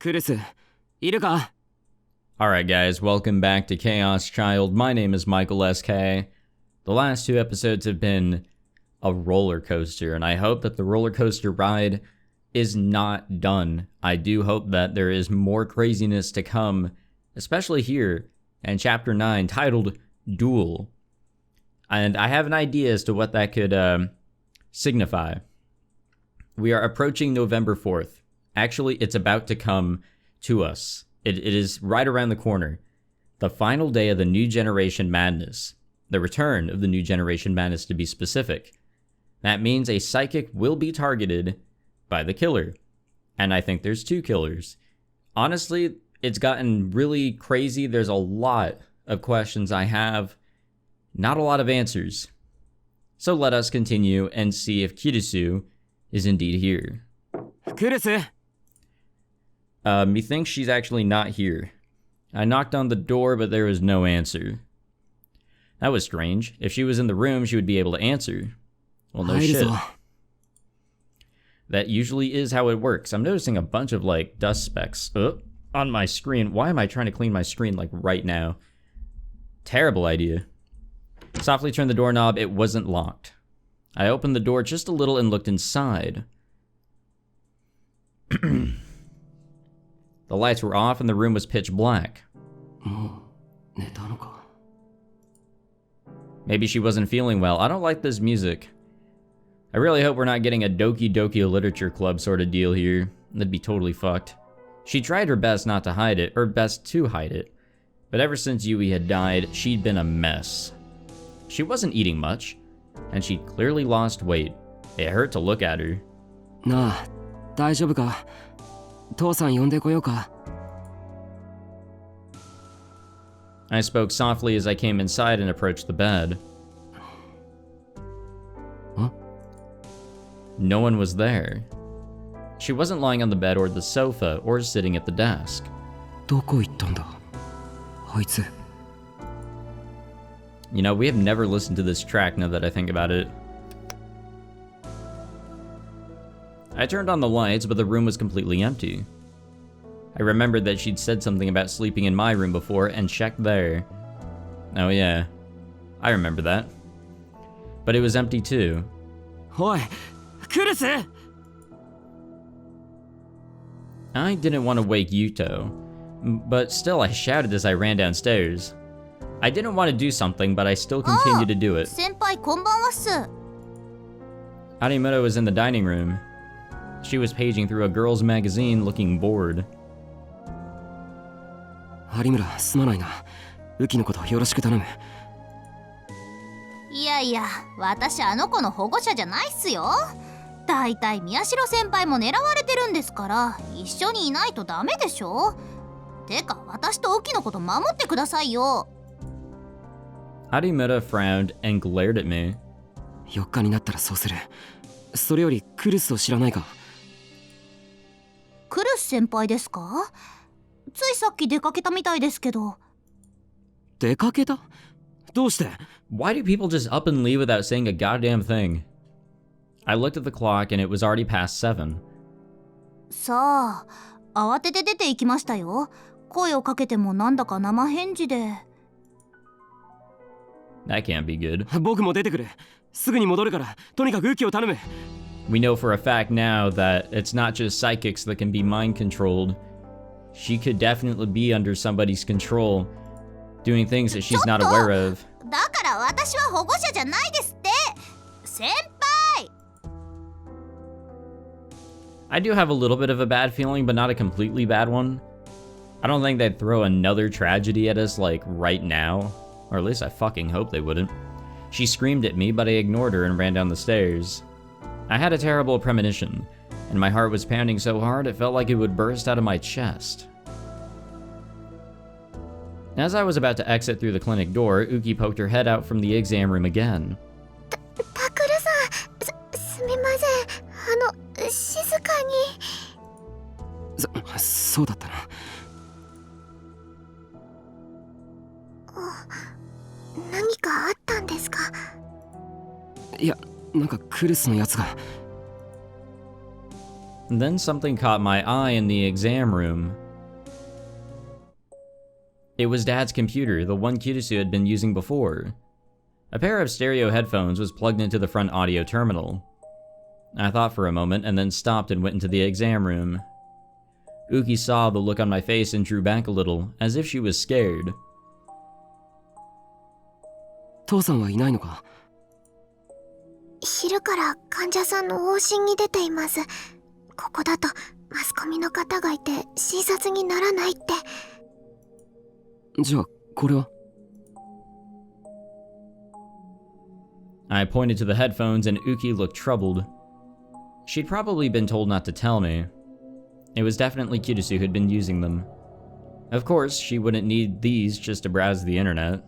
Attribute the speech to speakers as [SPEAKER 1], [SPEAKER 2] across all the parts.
[SPEAKER 1] クルス、いるか?
[SPEAKER 2] Alright guys, welcome back to Chaos Child. My name is Michael SK. The last two episodes have been a roller coaster, and I hope that the roller coaster ride is not done. I do hope that there is more craziness to come, especially here in Chapter 9, titled Duel. And I have an idea as to what that could signify. We are approaching November 4th. Actually, it's about to come to us. It is right around the corner. The final day of the New Generation Madness. The return of the New Generation Madness, to be specific. That means a psychic will be targeted by the killer. And I think there's two killers. Honestly, it's gotten really crazy. There's a lot of questions I have. Not a lot of answers. So let us continue and see if Kirisu is indeed here.
[SPEAKER 1] Kirisu!
[SPEAKER 2] Methinks she's actually not here. I knocked on the door, but there was no answer. That was strange. If she was in the room, she would be able to answer. Well, no shit. That usually is how it works. I'm noticing a bunch of, dust specks on my screen. Why am I trying to clean my screen, right now? Terrible idea. Softly turned the doorknob. It wasn't locked. I opened the door just a little and looked inside. The lights were off and the room was pitch black. Maybe she wasn't feeling well. I don't like this music. I really hope we're not getting a Doki Doki Literature Club sort of deal here. That'd be totally fucked. She tried her best not to hide it, or best to hide it. But ever since Yui had died, she'd been a mess. She wasn't eating much, and she'd clearly lost weight. It hurt to look at her.
[SPEAKER 1] Nah, 大丈夫か? 父さん呼んでこようか?
[SPEAKER 2] I spoke softly as I came inside and approached the bed.
[SPEAKER 1] Huh?
[SPEAKER 2] No one was there. She wasn't lying on the bed or the sofa or sitting at the desk.
[SPEAKER 1] どこ行ったんだ? あいつ.
[SPEAKER 2] You know, we have never listened to this track now that I think about it. I turned on the lights, but the room was completely empty. I remembered that she'd said something about sleeping in my room before and checked there. Oh yeah, I remember that. But it was empty too.
[SPEAKER 1] Oi, Kurusu!
[SPEAKER 2] I didn't want to wake Yuto, but still I shouted as I ran downstairs. I didn't want to do something, but I still continued to do it.
[SPEAKER 3] Senpai, konbanwa.
[SPEAKER 2] Arimoto was in the dining room. She was paging through a girl's magazine looking bored.
[SPEAKER 1] 有村、すまないな。ウキのことよろしく頼む。
[SPEAKER 3] いやいや、私あの子の保護者じゃないっすよ。だいたい宮代先輩も狙われてるんですから、一緒にいないとダメでしょ。てか、私とウキのこと守ってくださいよ。
[SPEAKER 2] Arimoto frowned and glared at me.
[SPEAKER 1] 4日になったらそうする。それよりクルスを知らないか?
[SPEAKER 3] クルス先輩ですか? ついさっき出かけたみたいですけど。
[SPEAKER 1] 出かけた? どうして?
[SPEAKER 2] Why do people just up and leave without saying a goddamn thing? I looked at the clock and it was already past 7.
[SPEAKER 3] さあ、慌てて出て行きましたよ。声をかけてもなんだか生返事で。
[SPEAKER 2] That can't be good.
[SPEAKER 1] 僕も出てくる。すぐに戻るから、とにかくウキを頼む。
[SPEAKER 2] We know for a fact now that it's not just psychics that can be mind controlled. She could definitely be under somebody's control, doing things that she's not aware of.
[SPEAKER 3] だから私は保護者じゃないですって。先輩!
[SPEAKER 2] I do have a little bit of a bad feeling, but not a completely bad one. I don't think they'd throw another tragedy at us right now. Or at least I fucking hope they wouldn't. She screamed at me, but I ignored her and ran down the stairs. I had a terrible premonition, and my heart was pounding so hard it felt like it would burst out of my chest. As I was about to exit through the clinic door, Uki poked her head out from the exam room again.
[SPEAKER 3] Takuru-san, すみません。静かに。
[SPEAKER 1] そうだったな。
[SPEAKER 3] 何かあったんですか？
[SPEAKER 1] いや、なんかクルスのやつが。
[SPEAKER 2] And then something caught my eye in the exam room. It was Dad's computer, the one Kirisu had been using before. A pair of stereo headphones was plugged into the front audio terminal. I thought for a moment and then stopped and went into the exam room. Uki saw the look on my face and drew back a little, as if she was scared.
[SPEAKER 1] 父さんはいないのか？
[SPEAKER 4] 昼から患者さんの往診に出ています。ここだとマスコミの方がいて診察にならないって。
[SPEAKER 1] じゃあこれは？
[SPEAKER 2] I pointed to the headphones and Uki looked troubled. She'd probably been told not to tell me. It was definitely Kirisu who'd been using them. Of course, she wouldn't need these just to browse the internet.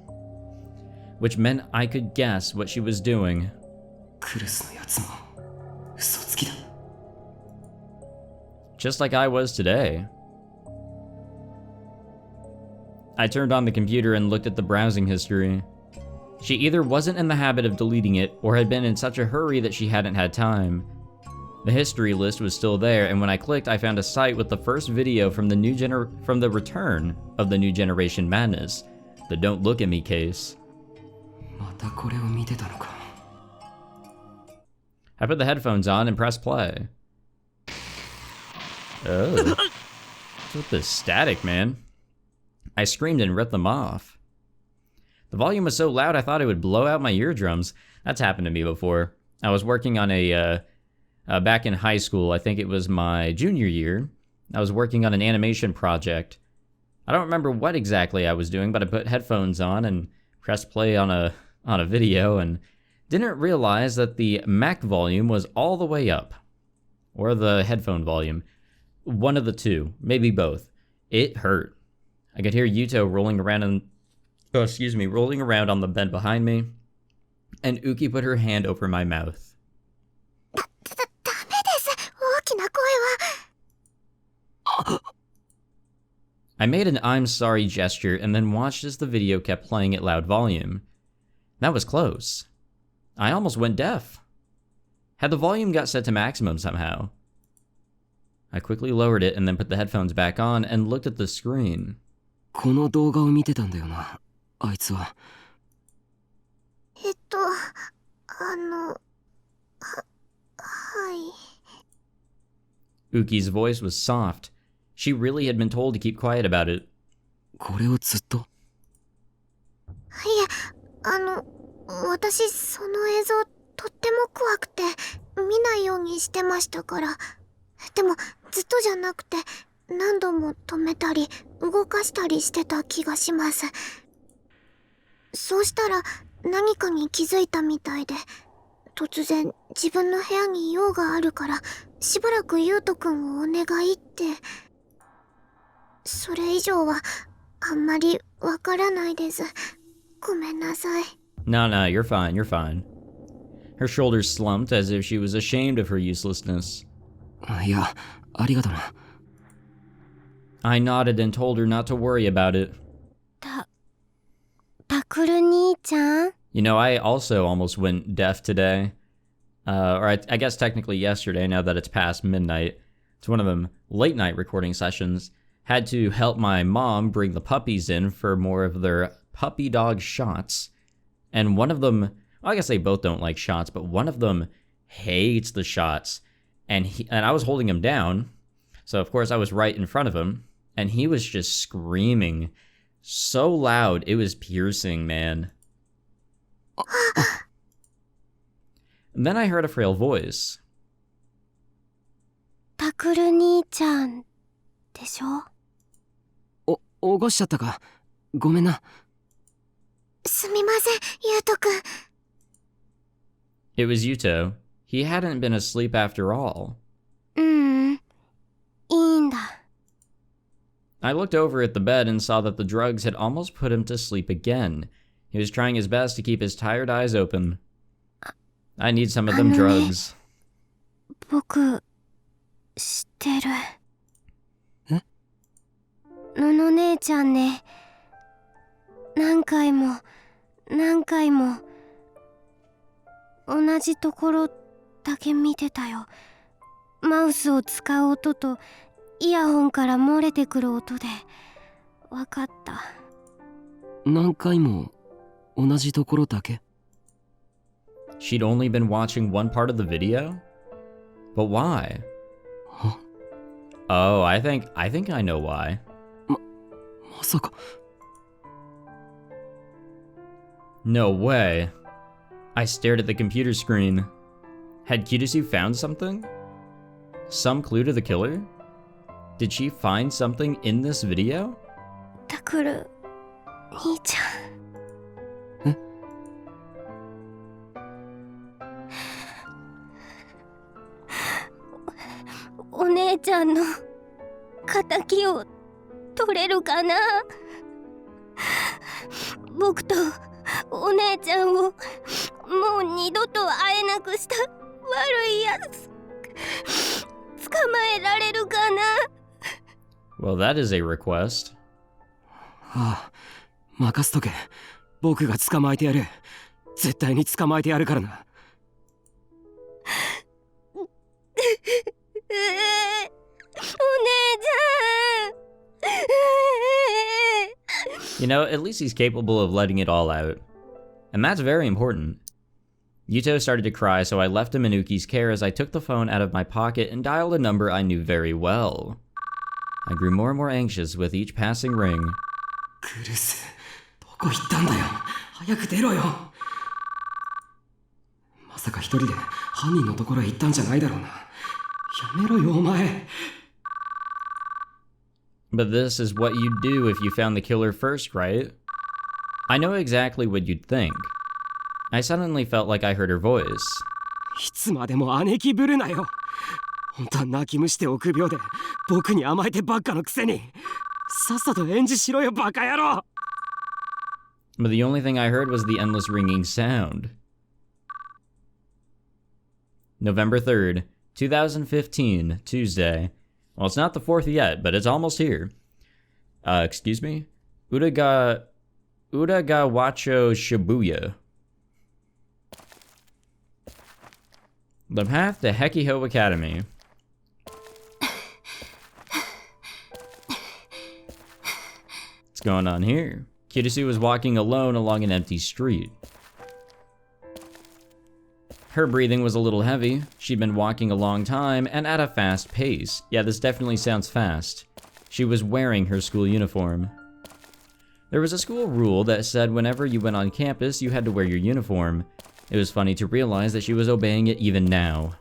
[SPEAKER 2] Which meant I could guess what she was doing.
[SPEAKER 1] クルスのやつも嘘つきだ。
[SPEAKER 2] Just like I was today. I turned on the computer and looked at the browsing history. She either wasn't in the habit of deleting it or had been in such a hurry that she hadn't had time. The history list was still there, and when I clicked, I found a site with the first video from the return of the New Generation Madness, the Don't Look at Me case.
[SPEAKER 1] またこれを見てたのか。
[SPEAKER 2] I put the headphones on and pressed play. Oh. What's with this static, man? I screamed and ripped them off. The volume was so loud I thought it would blow out my eardrums. That's happened to me before. I was working on back in high school, I think it was my junior year. I was working on an animation project. I don't remember what exactly I was doing, but I put headphones on and pressed play on a video and didn't realize that the Mac volume was all the way up. Or the headphone volume. One of the two, maybe both. It hurt. I could hear Yuto rolling around on the bed behind me, and Uki put her hand over my mouth.
[SPEAKER 4] ダメです。大きな声は。
[SPEAKER 2] I made an I'm sorry gesture and then watched as the video kept playing at loud volume. That was close. I almost went deaf. Had the volume got set to maximum somehow? I quickly lowered it and then put the headphones back on and looked at the screen.
[SPEAKER 1] この動画を見てたんだよな、あいつは。
[SPEAKER 4] はい。
[SPEAKER 2] Uki's voice was soft. She really had been told to keep quiet about it.
[SPEAKER 1] これをずっと。
[SPEAKER 4] いえ、私その映像とっても怖くて見ないようにしてましたから。でもずっとじゃなくて何度も止めたり動かしたりしてた気がします。そうしたら何かに気づいたみたいで、突然自分の部屋に用があるからしばらくゆうとくんをお願いって。それ以上はあんまりわからないです。ごめんなさい。
[SPEAKER 2] No, you're fine, you're fine. Her shoulders slumped as if she was ashamed of her uselessness.
[SPEAKER 1] いや、ありがとな。
[SPEAKER 2] I nodded and told her not to worry about it.
[SPEAKER 4] タクル兄ちゃん?
[SPEAKER 2] You know, I also almost went deaf today. Or I guess technically yesterday, now that it's past midnight. It's one of them late night recording sessions. Had to help my mom bring the puppies in for more of their puppy dog shots. And one of them, well, I guess they both don't like shots, but one of them hates the shots. And I was holding him down. So of course I was right in front of him. And he was just screaming so loud, it was piercing, man. And then I heard a frail voice.
[SPEAKER 4] タクル兄ちゃんでしょ?
[SPEAKER 1] 起こしちゃったか。ごめんな。
[SPEAKER 4] すみません、ゆうとくん。
[SPEAKER 2] It was Yuto. He hadn't been asleep after all.
[SPEAKER 4] いいんだ。
[SPEAKER 2] I looked over at the bed and saw that the drugs had almost put him to sleep again. He was trying his best to keep his tired eyes open. I need some of them drugs.
[SPEAKER 4] 僕、知ってる。
[SPEAKER 1] え？
[SPEAKER 4] のの姉ちゃんね、何回も同じところだけ見てたよ。マウスを使う音とイヤホンから漏れてくる音でわかった。
[SPEAKER 1] 何回も同じところだけ？
[SPEAKER 2] She'd only been watching one part of the video? But why?
[SPEAKER 1] Huh?
[SPEAKER 2] Oh, I think I know why.
[SPEAKER 1] まさか。
[SPEAKER 2] No way. I stared at the computer screen. Had Kirisu found something? Some clue to the killer? Did she find something in this video?
[SPEAKER 4] タクル兄ちゃん。お姉ちゃんの仇を取れるかな。僕とお姉ちゃんをもう二度と会えなくした悪いやつ捕まえられるかな。
[SPEAKER 2] Well, that is a request.
[SPEAKER 1] ああ、任せとけ。僕が捕まえてやる。絶対に捕まえてやるからな。
[SPEAKER 4] お姉ちゃん。
[SPEAKER 2] You know, at least he's capable of letting it all out. And that's very important. Yuto started to cry, so I left him in Uki's care as I took the phone out of my pocket and dialed a number I knew very well. I grew more and more anxious with each passing ring.
[SPEAKER 1] クルス、どこ行ったんだよ。早く出ろよ。まさか一人で犯人のところへ行ったんじゃないだろうな。やめろよ、お前。
[SPEAKER 2] But this is what you'd do if you found the killer first, right? I know exactly what you'd think. I suddenly felt like I heard her voice.
[SPEAKER 1] いつまでも姉貴ぶるなよ。本当は泣き虫で臆病で僕に甘えてばっかのくせに。さっさと返事しろよ、バカ野郎。
[SPEAKER 2] But the only thing I heard was the endless ringing sound. November 3rd, 2015, Tuesday. Well, it's not the 4th yet, but it's almost here. Excuse me? Uragawacho Shibuya. The path to Hekiho Academy. What's going on here? Kirisu was walking alone along an empty street. Her breathing was a little heavy. She'd been walking a long time and at a fast pace. Yeah, this definitely sounds fast. She was wearing her school uniform. There was a school rule that said whenever you went on campus, you had to wear your uniform. It was funny to realize that she was obeying it even now.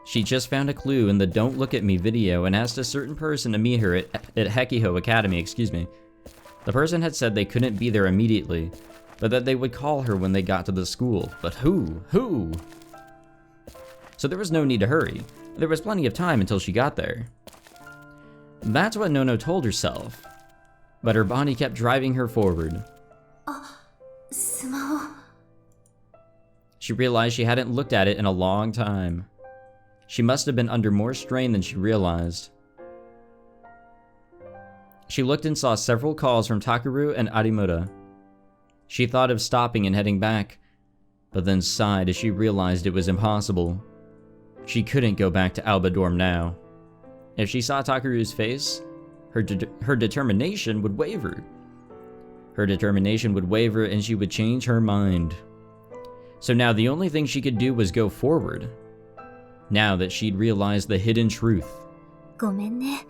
[SPEAKER 2] She just found a clue in the Don't Look at Me video and asked a certain person to meet her at Hekiho Academy, The person had said they couldn't be there immediately, but that they would call her when they got to the school. But who? Who? So there was no need to hurry. There was plenty of time until she got there. That's what Nono told herself. But her body kept driving her forward. She realized she hadn't looked at it in a long time. She must have been under more strain than she realized. She looked and saw several calls from Takuru and Arimura. She thought of stopping and heading back, but then sighed as she realized it was impossible. She couldn't go back to Alba Dorm now. If she saw Takuru's face, her determination would waver. Her determination would waver and she would change her mind. So now the only thing she could do was go forward. Now that she'd realized the hidden truth.
[SPEAKER 4] ごめんね。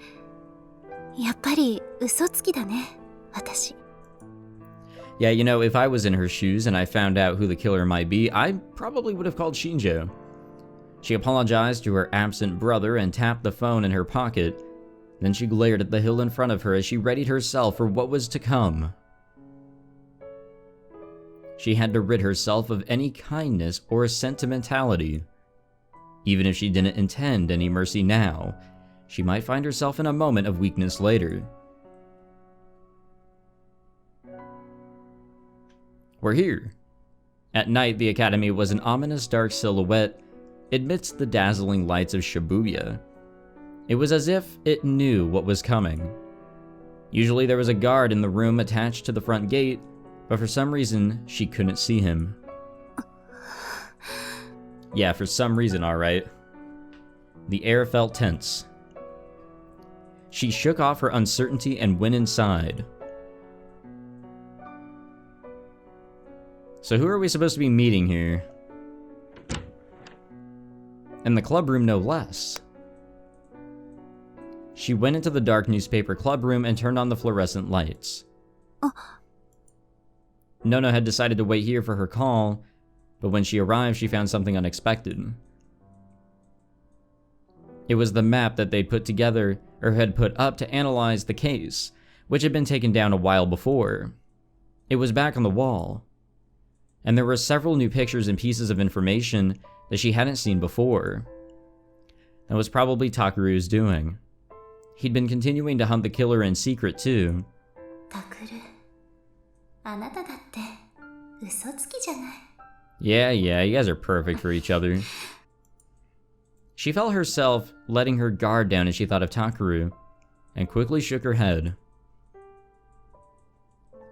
[SPEAKER 4] やっぱり嘘つきだね、私。
[SPEAKER 2] Yeah, you know, if I was in her shoes and I found out who the killer might be, I probably would have called Shinjo. She apologized to her absent brother and tapped the phone in her pocket. Then she glared at the hill in front of her as she readied herself for what was to come. She had to rid herself of any kindness or sentimentality. Even if she didn't intend any mercy now, she might find herself in a moment of weakness later. We're here. At night, the academy was an ominous dark silhouette amidst the dazzling lights of Shibuya. It was as if it knew what was coming. Usually there was a guard in the room attached to the front gate, but for some reason, she couldn't see him. Yeah, for some reason, alright. The air felt tense. She shook off her uncertainty and went inside. So who are we supposed to be meeting here? In the club room, no less. She went into the dark newspaper club room and turned on the fluorescent lights. Nono had decided to wait here for her call, but when she arrived, she found something unexpected. It was the map that they'd put together, or had put up to analyze the case, which had been taken down a while before. It was back on the wall, and there were several new pictures and pieces of information that she hadn't seen before. That was probably Takuru's doing. He'd been continuing to hunt the killer in secret too.
[SPEAKER 3] Takuru, あなただって嘘つきじゃない。
[SPEAKER 2] Yeah, you guys are perfect for each other. She felt herself letting her guard down as she thought of Takuru, and quickly shook her head.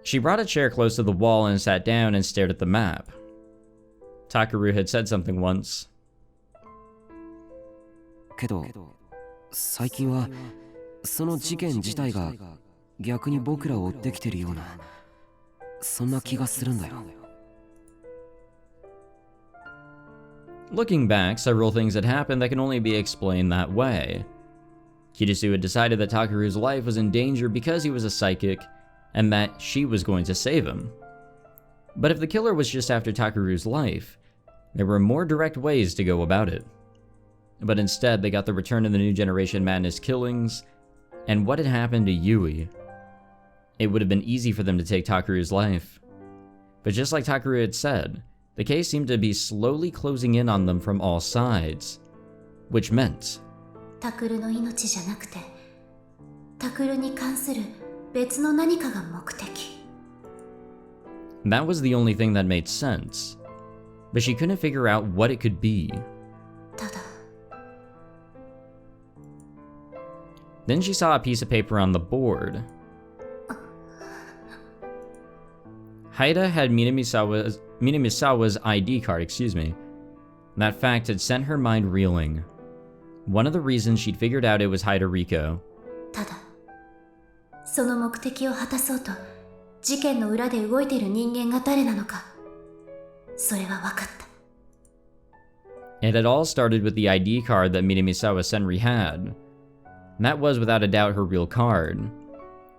[SPEAKER 2] She brought a chair close to the wall and sat down and stared at the map. Takuru had said something once.
[SPEAKER 1] けど、最近はその事件自体が逆に僕らを追ってきてるような、そんな気がするんだよ。
[SPEAKER 2] Looking back, several things had happened that can only be explained that way. Kirisu had decided that Takuru's life was in danger because he was a psychic, and that she was going to save him. But if the killer was just after Takuru's life, there were more direct ways to go about it. But instead, they got the return of the New Generation Madness killings, and what had happened to Yui. It would have been easy for them to take Takuru's life. But just like Takuru had said, the case seemed to be slowly closing in on them from all sides, which meant
[SPEAKER 3] タクルの命じゃなくて、タクルに関する別の何かが目的。
[SPEAKER 2] that was the only thing that made sense, but she couldn't figure out what it could be.
[SPEAKER 3] ただ、
[SPEAKER 2] Then she saw a piece of paper on the board. Haida had Minamisawa's ID card, That fact had sent her mind reeling. One of the reasons she'd figured out it was Haida Riko.
[SPEAKER 3] ただ、その目的を果たそうと事件の裏で動いている人間が誰なのか、それは分かった。
[SPEAKER 2] It had all started with the ID card that Minamisawa Senri had. That was without a doubt her real card,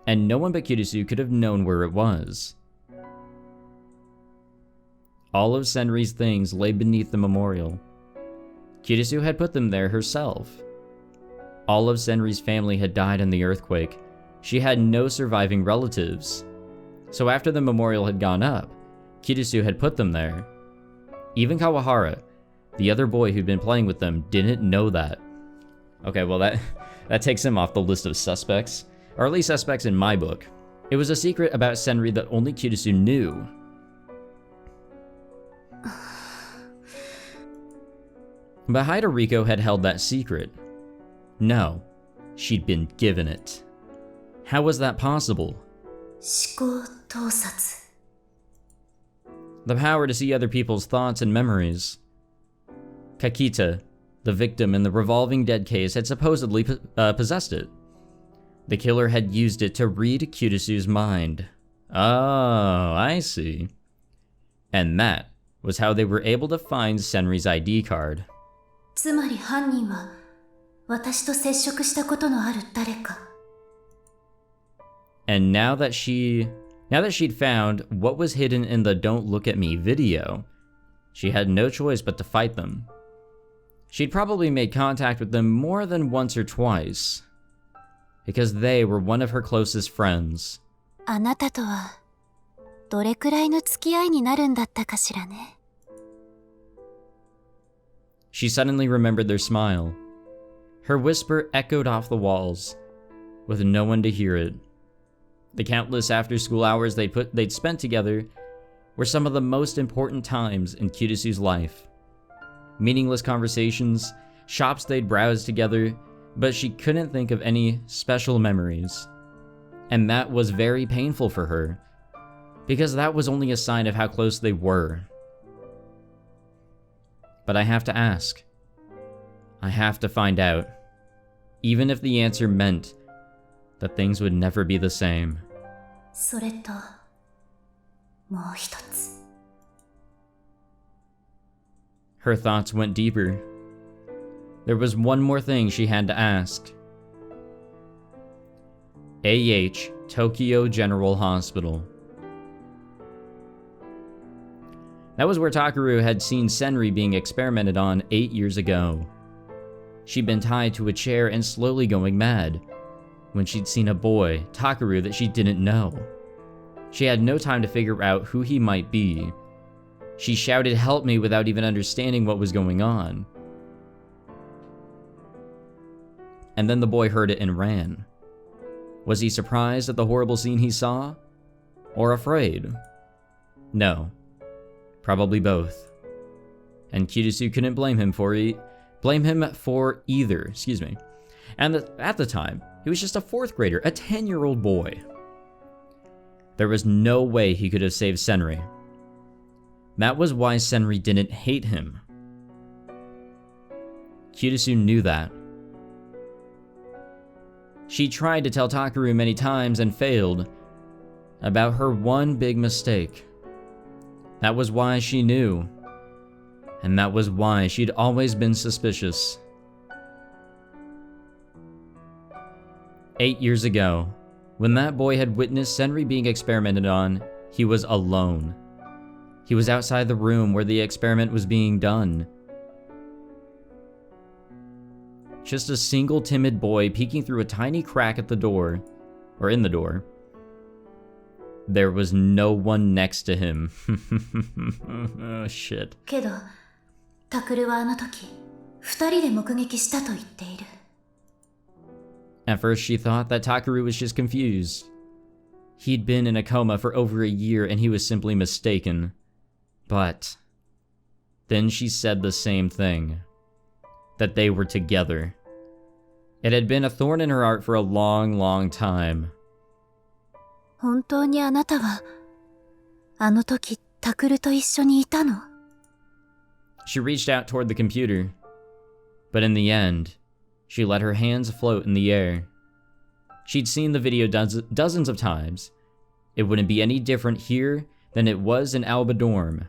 [SPEAKER 2] and no one but Kirisu could have known where it was. All of Senri's things lay beneath the memorial. Kirisu had put them there herself. All of Senri's family had died in the earthquake. She had no surviving relatives. So after the memorial had gone up, Kirisu had put them there. Even Kawahara, the other boy who'd been playing with them, didn't know that. Okay, well that takes him off the list of suspects, or at least suspects in my book. It was a secret about Senri that only Kirisu knew. But Haida Riko had held that secret. No, she'd been given it. How was that possible?
[SPEAKER 3] 思考盗撮。
[SPEAKER 2] The power to see other people's thoughts and memories. Kakita, the victim in the revolving dead case, had supposedly possessed it. The killer had used it to read Kirisu's mind. Oh, I see. And that was how they were able to find Senri's ID card.
[SPEAKER 3] つまり犯人は私と接触したことのある誰か。
[SPEAKER 2] And now that she'd found what was hidden in the Don't Look at Me video, she had no choice but to fight them. She'd probably made contact with them more than once or twice, because they were one of her closest friends.
[SPEAKER 3] あなたとはどれくらいの付き合いになるんだったかしらね。
[SPEAKER 2] She suddenly remembered their smile. Her whisper echoed off the walls, with no one to hear it. The countless after-school hours they'd spent together were some of the most important times in Kirisu's life. Meaningless conversations, shops they'd browsed together, but she couldn't think of any special memories. And that was very painful for her. because that was only a sign of how close they were. But I have to ask. I have to find out. Even if the answer meant that things would never be the same.
[SPEAKER 3] それともう一つ。
[SPEAKER 2] Her thoughts went deeper. There was one more thing she had to ask. AH Tokyo General Hospital. That was where Takuru had seen Senri being experimented on 8 years ago. She'd been tied to a chair and slowly going mad when she'd seen a boy, Takuru, that she didn't know. She had no time to figure out who he might be. She shouted, "Help me," without even understanding what was going on. And then the boy heard it and ran. Was he surprised at the horrible scene he saw? Or afraid? No. Probably both. And Kirisu couldn't blame him for either, And at the time, he was just a 4th grader, a 10-year-old boy. There was no way he could have saved Senri. That was why Senri didn't hate him. Kirisu knew that. She tried to tell Takuru many times and failed about her one big mistake. That was why she knew. And that was why she'd always been suspicious. 8 years ago, when that boy had witnessed Senri being experimented on, he was alone. He was outside the room where the experiment was being done. Just a single timid boy peeking through a tiny crack at the door, or in the door. There was no one next to him. Oh, shit.
[SPEAKER 3] けど、タクルはあの時、二人で目撃したと言っている。
[SPEAKER 2] At first she thought that Takuru was just confused. He'd been in a coma for over a year and he was simply mistaken. But then she said the same thing. That they were together. It had been a thorn in her heart for a long, long time.
[SPEAKER 3] 本当にあなたは、あの時タクルと一緒にいたの？
[SPEAKER 2] She reached out toward the computer. But in the end, she let her hands float in the air. She'd seen the video dozens of times. It wouldn't be any different here than it was in Alba Dorm.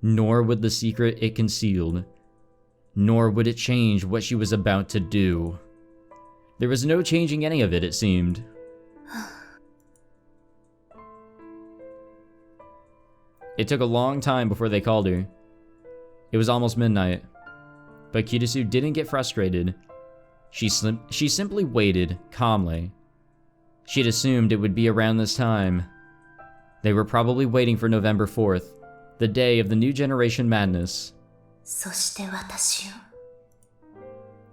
[SPEAKER 2] Nor would the secret it concealed. Nor would it change what she was about to do. There was no changing any of it, it seemed. It took a long time before they called her. It was almost midnight. But Kirisu didn't get frustrated. She simply waited, calmly. She'd assumed it would be around this time. They were probably waiting for November 4th, the day of the New Generation Madness.
[SPEAKER 3] そして私を。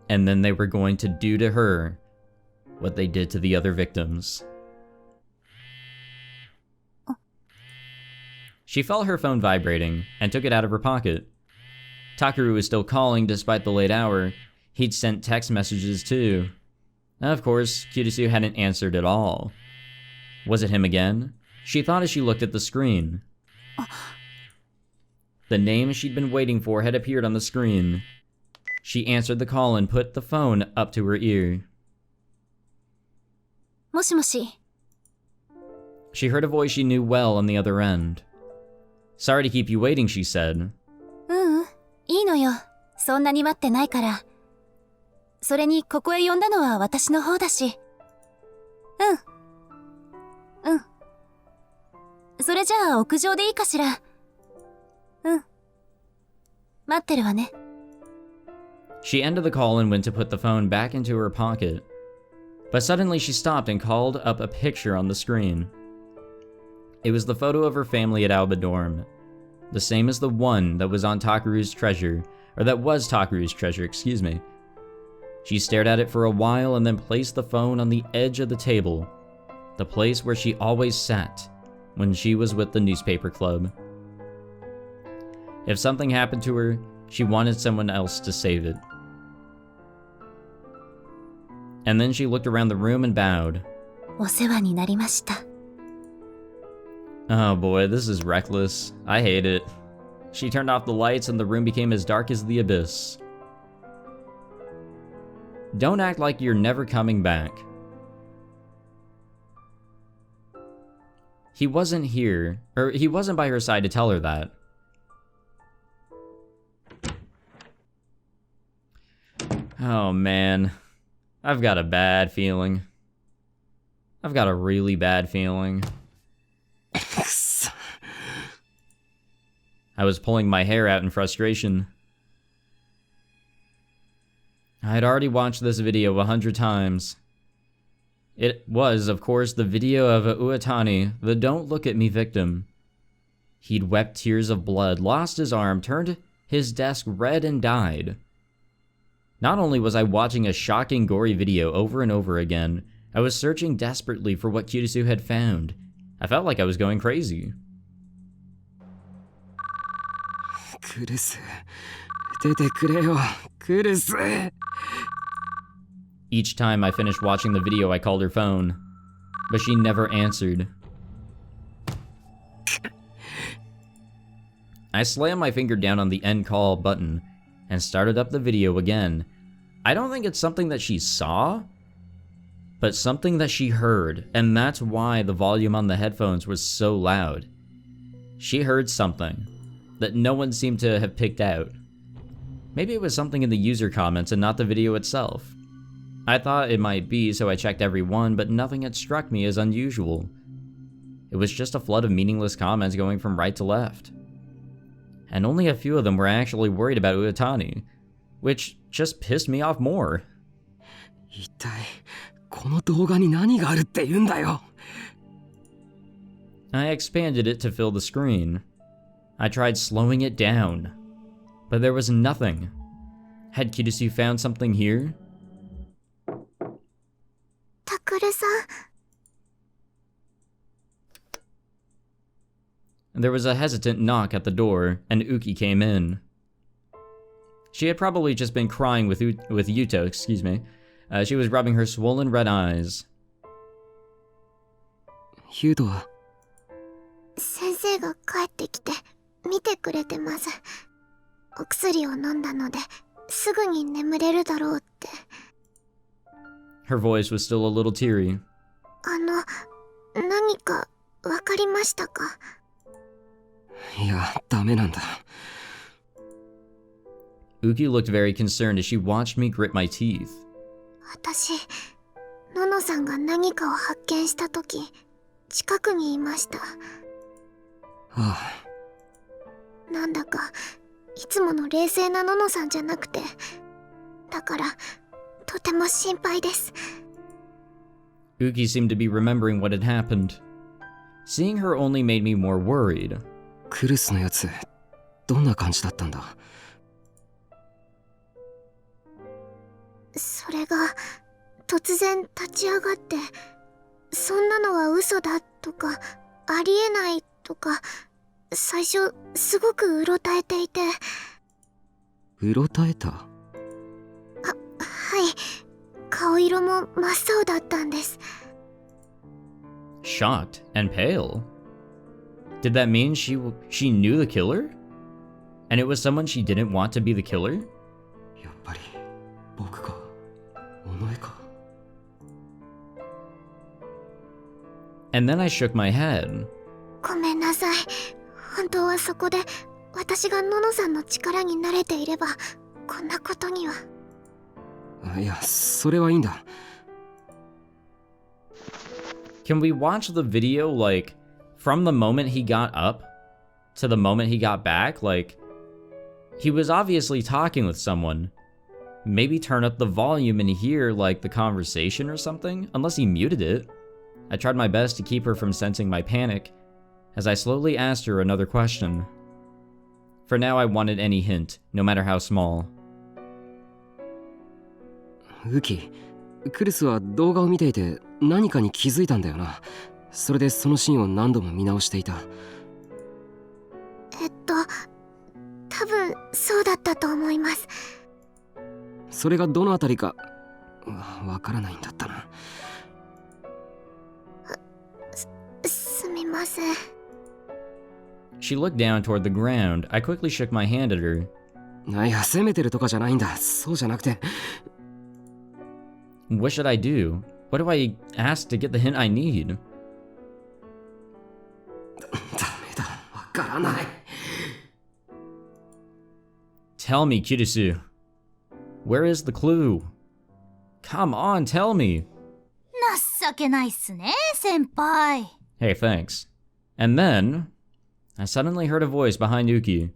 [SPEAKER 2] And then they were going to do to her what they did to the other victims. She felt her phone vibrating and took it out of her pocket. Takuru was still calling despite the late hour. He'd sent text messages too. Of course, Kirisu hadn't answered at all. Was it him again? She thought as she looked at the screen. The name she'd been waiting for had appeared on the screen. She answered the call and put the phone up to her ear.
[SPEAKER 3] もしもし。
[SPEAKER 2] She heard a voice she knew well on the other end. Sorry to keep you waiting, she said.
[SPEAKER 3] いいのよ。そんなに待ってないから。それにここへ呼んだのは私の方だし。それじゃあ屋上でいいかしら。待ってるわね。
[SPEAKER 2] She ended the call and went to put the phone back into her pocket. But suddenly she stopped and called up a picture on the screen. It was the photo of her family at Alba Dorm. The same as the one that was on Takuru's treasure, or that was Takuru's treasure, excuse me. She stared at it for a while and then placed the phone on the edge of the table, the place where she always sat when she was with the newspaper club. If something happened to her, she wanted someone else to save it. And then she looked around the room and bowed.
[SPEAKER 3] お世話になりました。
[SPEAKER 2] Oh boy, this is reckless. I hate it. She turned off the lights and the room became as dark as the abyss. Don't act like you're never coming back. He wasn't here, or he wasn't by her side to tell her that. Oh man, I've got a bad feeling. I've got a really bad feeling. I was pulling my hair out in frustration. I had already watched this video 100 times. It was, of course, the video of Uetani, the Don't Look at Me victim. He'd wept tears of blood, lost his arm, turned his desk red and died. Not only was I watching a shocking, gory video over and over again, I was searching desperately for what Kirisu had found. I felt like I was going crazy.
[SPEAKER 1] クルス、出てくれよ、クルス。
[SPEAKER 2] Each time I finished watching the video, I called her phone, but she never answered. I slammed my finger down on the end call button and started up the video again. I don't think it's something that she saw, but something that she heard, and that's why the volume on the headphones was so loud. She heard something that no one seemed to have picked out. Maybe it was something in the user comments and not the video itself. I thought it might be, so I checked every one, but nothing had struck me as unusual. It was just a flood of meaningless comments going from right to left. And only a few of them were actually worried about Uetani, which just pissed me off more.
[SPEAKER 1] 一体この動画に何があるって言うんだよ。
[SPEAKER 2] I expanded it to fill the screen. I tried slowing it down, but there was nothing. Had Kirisu found something here?
[SPEAKER 4] タクルさん。
[SPEAKER 2] There was a hesitant knock at the door, and Uki came in. She had probably just been crying with Yuto, excuse me. She was rubbing her swollen red eyes.
[SPEAKER 1] ヒュートは
[SPEAKER 4] 先生が帰ってきて見てくれてます。お薬を飲んだのですぐに眠れるだろうって。
[SPEAKER 2] Her voice was still a little teary.
[SPEAKER 4] 何かわかりましたか？
[SPEAKER 1] いや、ダメなんだ。
[SPEAKER 2] Uki looked very concerned as she watched me grit my teeth.
[SPEAKER 4] 私、ののさんが何かを発見したとき、近くにいました。
[SPEAKER 1] ああ。
[SPEAKER 4] なんだか、いつもの冷静なののさんじゃなくて、だから、とても心配です。
[SPEAKER 2] Uki seemed to be remembering what had happened. Seeing her only made me more worried.
[SPEAKER 1] クルスのやつ、どんな感じだったんだ？
[SPEAKER 4] それが突然立ち上がってそんなのは嘘だとかありえないとか最初すごくうろたえていて。
[SPEAKER 1] うろたえた？
[SPEAKER 4] はい、顔色も真っ青だったんです。
[SPEAKER 2] Shocked and pale. Did that mean she knew the killer? And it was someone she didn't want to be the killer?
[SPEAKER 1] やっぱり僕か尾上か。
[SPEAKER 2] And then I shook my head.
[SPEAKER 4] ごめんなさい。本当はそこで私がののさんの力に慣れていればこんなことには。
[SPEAKER 1] いや、それはいいんだ。
[SPEAKER 2] Can we watch the video, like, from the moment he got up to the moment he got back? Like, he was obviously talking with someone. Maybe turn up the volume and hear, like, the conversation or something, unless he muted it. I tried my best to keep her from sensing my panic, as I slowly asked her another question. For now, I wanted any hint, no matter how small.
[SPEAKER 1] ウキ、クルスは動画を見ていて何かに気づいたんだよな。それでそのシーンを何度も見直していた。
[SPEAKER 4] 多分そうだったと思います。
[SPEAKER 1] それがどのあたりかわからないんだったな。
[SPEAKER 4] すみません。
[SPEAKER 2] She looked down toward the ground. I quickly shook my hand at her.
[SPEAKER 1] いや、責めてるとかじゃないんだ。そうじゃなくて。
[SPEAKER 2] What should I do? What do I ask to get the hint I need?
[SPEAKER 1] ダメだ。わからない。
[SPEAKER 2] Tell me, Kirisu. Where is the clue? Come on, tell me.
[SPEAKER 3] 情けないっすね、先輩。
[SPEAKER 2] Hey, thanks. And then, I suddenly heard a voice behind Uki.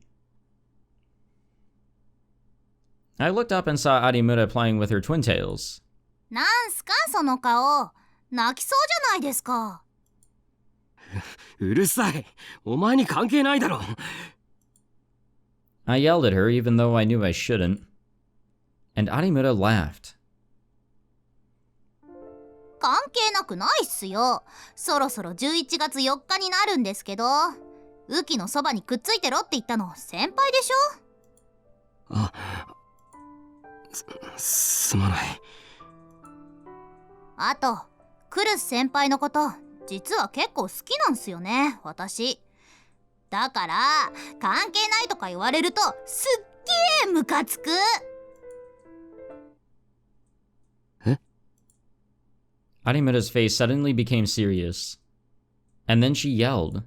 [SPEAKER 2] I looked up and saw Arimura playing with her twin tails.
[SPEAKER 3] なんすかその顔。泣きそうじゃないですか。
[SPEAKER 1] うるさい。お前に関係ないだろ。
[SPEAKER 2] I yelled at her even though I knew I shouldn't. And Arimura laughed.
[SPEAKER 3] 関係なくないっすよ。そろそろ11月4日になるんですけど、ウキのそばにくっついてろって言ったの先輩でしょ。
[SPEAKER 1] あ、すまない。
[SPEAKER 3] あと、クルス先輩のこと実は結構好きなんすよね、私。だから関係ないとか言われるとすっげームカつく。
[SPEAKER 2] Arimura's face suddenly became serious. And then she yelled.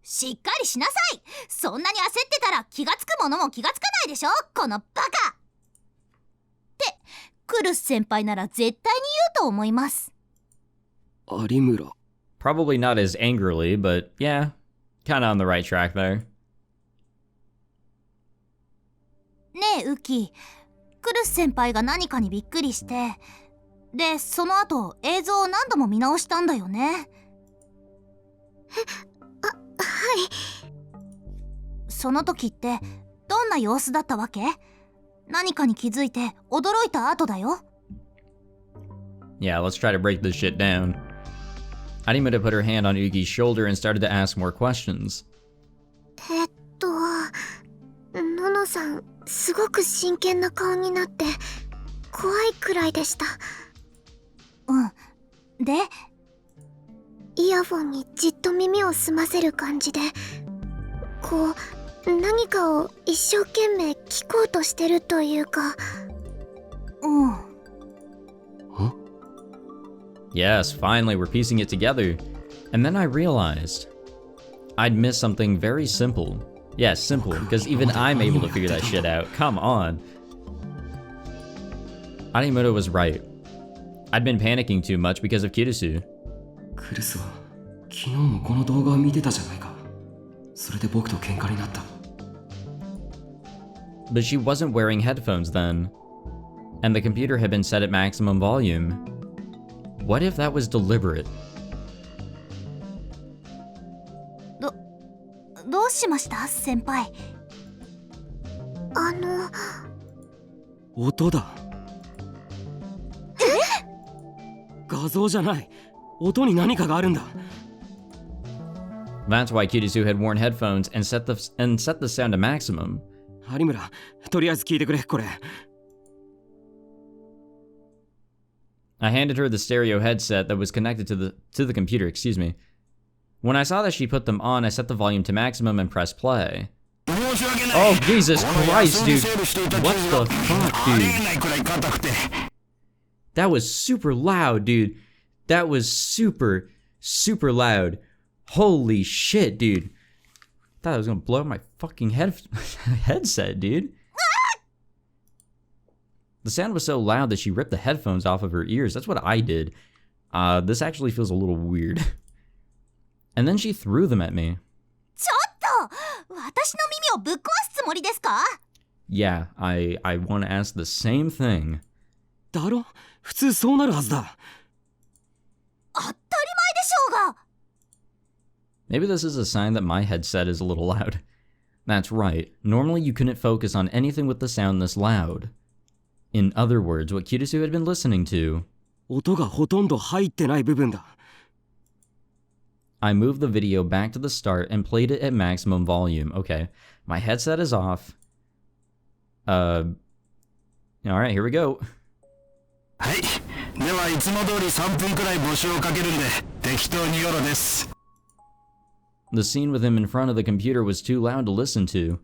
[SPEAKER 3] しっかりしなさい。そんなに焦ってたら気がつくものも気がつかないでしょ、このバカ。ってクルス先輩なら絶対に言うと思います。
[SPEAKER 1] 有村。
[SPEAKER 2] Probably not as angrily, but yeah, kinda on the right track there.
[SPEAKER 3] ねえウキ、クルス先輩が何かにびっくりして、でその後映像を何度も見直したんだよね。
[SPEAKER 4] はい。
[SPEAKER 3] その時ってどんな様子だったわけ？何かに気づいて驚いた後だよ。
[SPEAKER 2] Yeah, let's try to break this shit down. Arimura put her hand on Yuki's shoulder and started to ask more questions.
[SPEAKER 4] ののさん、すごく真剣な顔になって怖いくらいでした。
[SPEAKER 3] で
[SPEAKER 4] イヤフォンにじっと耳を澄ませる感じで、こう何かを一生懸命聞こうとしてるというか。
[SPEAKER 2] Yes, finally, we're piecing it together. And then I realized I'd missed something very simple. Yeah, simple, because even I'm able to figure that shit out. Come on. Arimura was right. I'd been panicking too much because of Kirisu.
[SPEAKER 1] クルスは昨日もこの動画を見てたじゃないか。それで僕と喧嘩になった。
[SPEAKER 2] But she wasn't wearing headphones then. And the computer had been set at maximum volume. What if that was deliberate?
[SPEAKER 3] どうしました先輩？
[SPEAKER 1] 音だ。画像じゃない。音に何かがあるんだ。
[SPEAKER 2] That's why Kirisu had worn headphones and set the sound to maximum.
[SPEAKER 1] 有村、とりあえず聞いてくれ、これ。
[SPEAKER 2] I handed her the stereo headset that was connected to the computer, excuse me. When I saw that she put them on, I set the volume to maximum and pressed play. Oh, Jesus Christ, dude. What the fuck, dude? That was super loud, dude. That was super, super loud. Holy shit, dude. Thought I was gonna blow up my fucking headset, dude. The sound was so loud that she ripped the headphones off of her ears. That's what I did. This actually feels a little weird. And then she threw them at me.
[SPEAKER 3] ちょっと、私の耳をぶっ壊すつもりですか？
[SPEAKER 2] Yeah, I want to ask the same thing.
[SPEAKER 1] だろ？普通そうなるはずだ。
[SPEAKER 3] 当たり前でしょうが。
[SPEAKER 2] Maybe this is a sign that my headset is a little loud. That's right. Normally you couldn't focus on anything with the sound this loud. In other words, what Kirisu had been listening to.
[SPEAKER 1] 音がほとんど入ってない部分だ。
[SPEAKER 2] I moved the video back to the start and played it at maximum volume. Okay, my headset is off. Alright, here we go.
[SPEAKER 5] はい。ではいつも通り3分くらい募集をかけるんで、適当によろです。
[SPEAKER 2] The scene with him in front of the computer was too loud to listen to.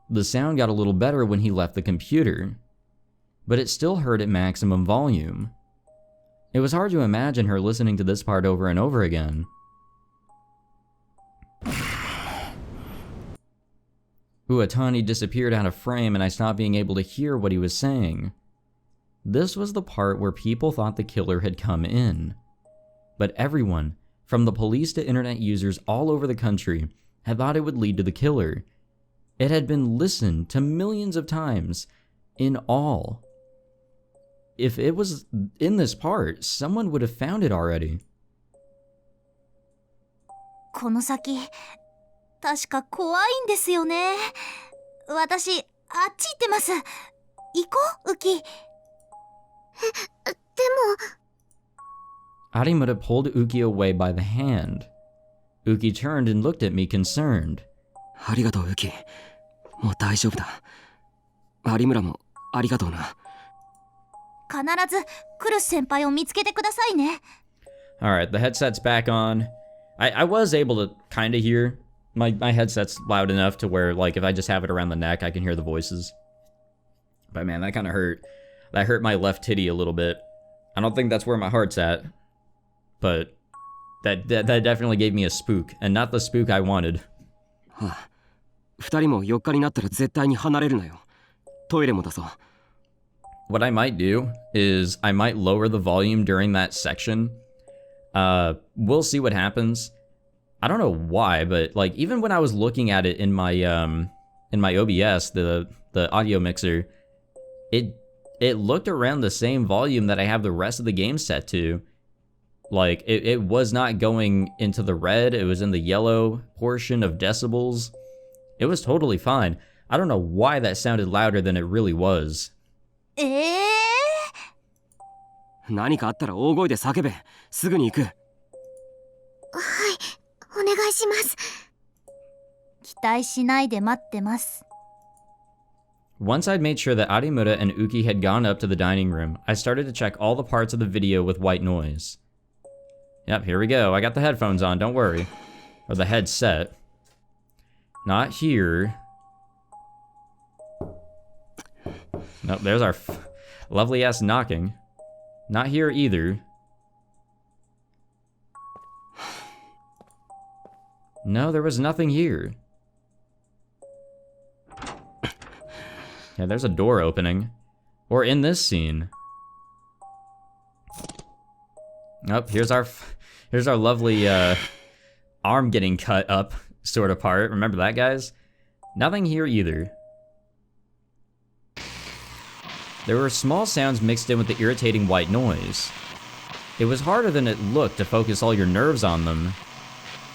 [SPEAKER 2] The sound got a little better when he left the computer, but it still heard at maximum volume. It was hard to imagine her listening to this part over and over again. Uotani disappeared out of frame and I stopped being able to hear what he was saying. This was the part where people thought the killer had come in. But everyone, from the police to internet users all over the country, had thought it would lead to the killer. It had been listened to millions of times, in all. If it was in this part, someone would have found it already.
[SPEAKER 3] この先確か怖いんですよね。私あっち行ってます。行こう、ウキ。
[SPEAKER 4] でも
[SPEAKER 2] Arimura pulled Uki away by the hand. Uki turned and looked at me concerned.
[SPEAKER 1] ありがとう、ウキ。もう大丈夫だ。有村もありがとうな。
[SPEAKER 3] 必ずクルス先輩を見つけてくださいね。
[SPEAKER 2] Alright, the headset's back on. I was able to kind of hear. My headset's loud enough to where, like, if I just have it around the neck, I can hear the voices. But man, that kind of hurt. That hurt my left titty a little bit. I don't think that's where my heart's at. But that definitely gave me a spook, and not the spook I wanted.
[SPEAKER 1] はあ、二人も4日になったら絶対に離れるなよ。トイレもだぞ。
[SPEAKER 2] What I might do is I might lower the volume during that section. We'll see what happens. I don't know why, but like even when I was looking at it in my OBS, the audio mixer, it looked around the same volume that I have the rest of the game set to. Like it was not going into the red, it was in the yellow portion of decibels. It was totally fine. I don't know why that sounded louder than it really was.
[SPEAKER 1] 何かあったら大声で叫べ。すぐに行く。
[SPEAKER 4] はい、お願いします。
[SPEAKER 3] 期待しないで待ってます。
[SPEAKER 2] Once I'd made sure that Arimura and Uki had gone up to the dining room, I started to check all the parts of the video with white noise. Yep, here we go. I got the headphones on, don't worry. Or the headset. Not here. Nope, there's our lovely ass knocking. Not here either. No, there was nothing here. Yeah, there's a door opening. Or in this scene. Oh, here's our lovely arm getting cut up sort of part. Remember that, guys? Nothing here either. There were small sounds mixed in with the irritating white noise. It was harder than it looked to focus all your nerves on them.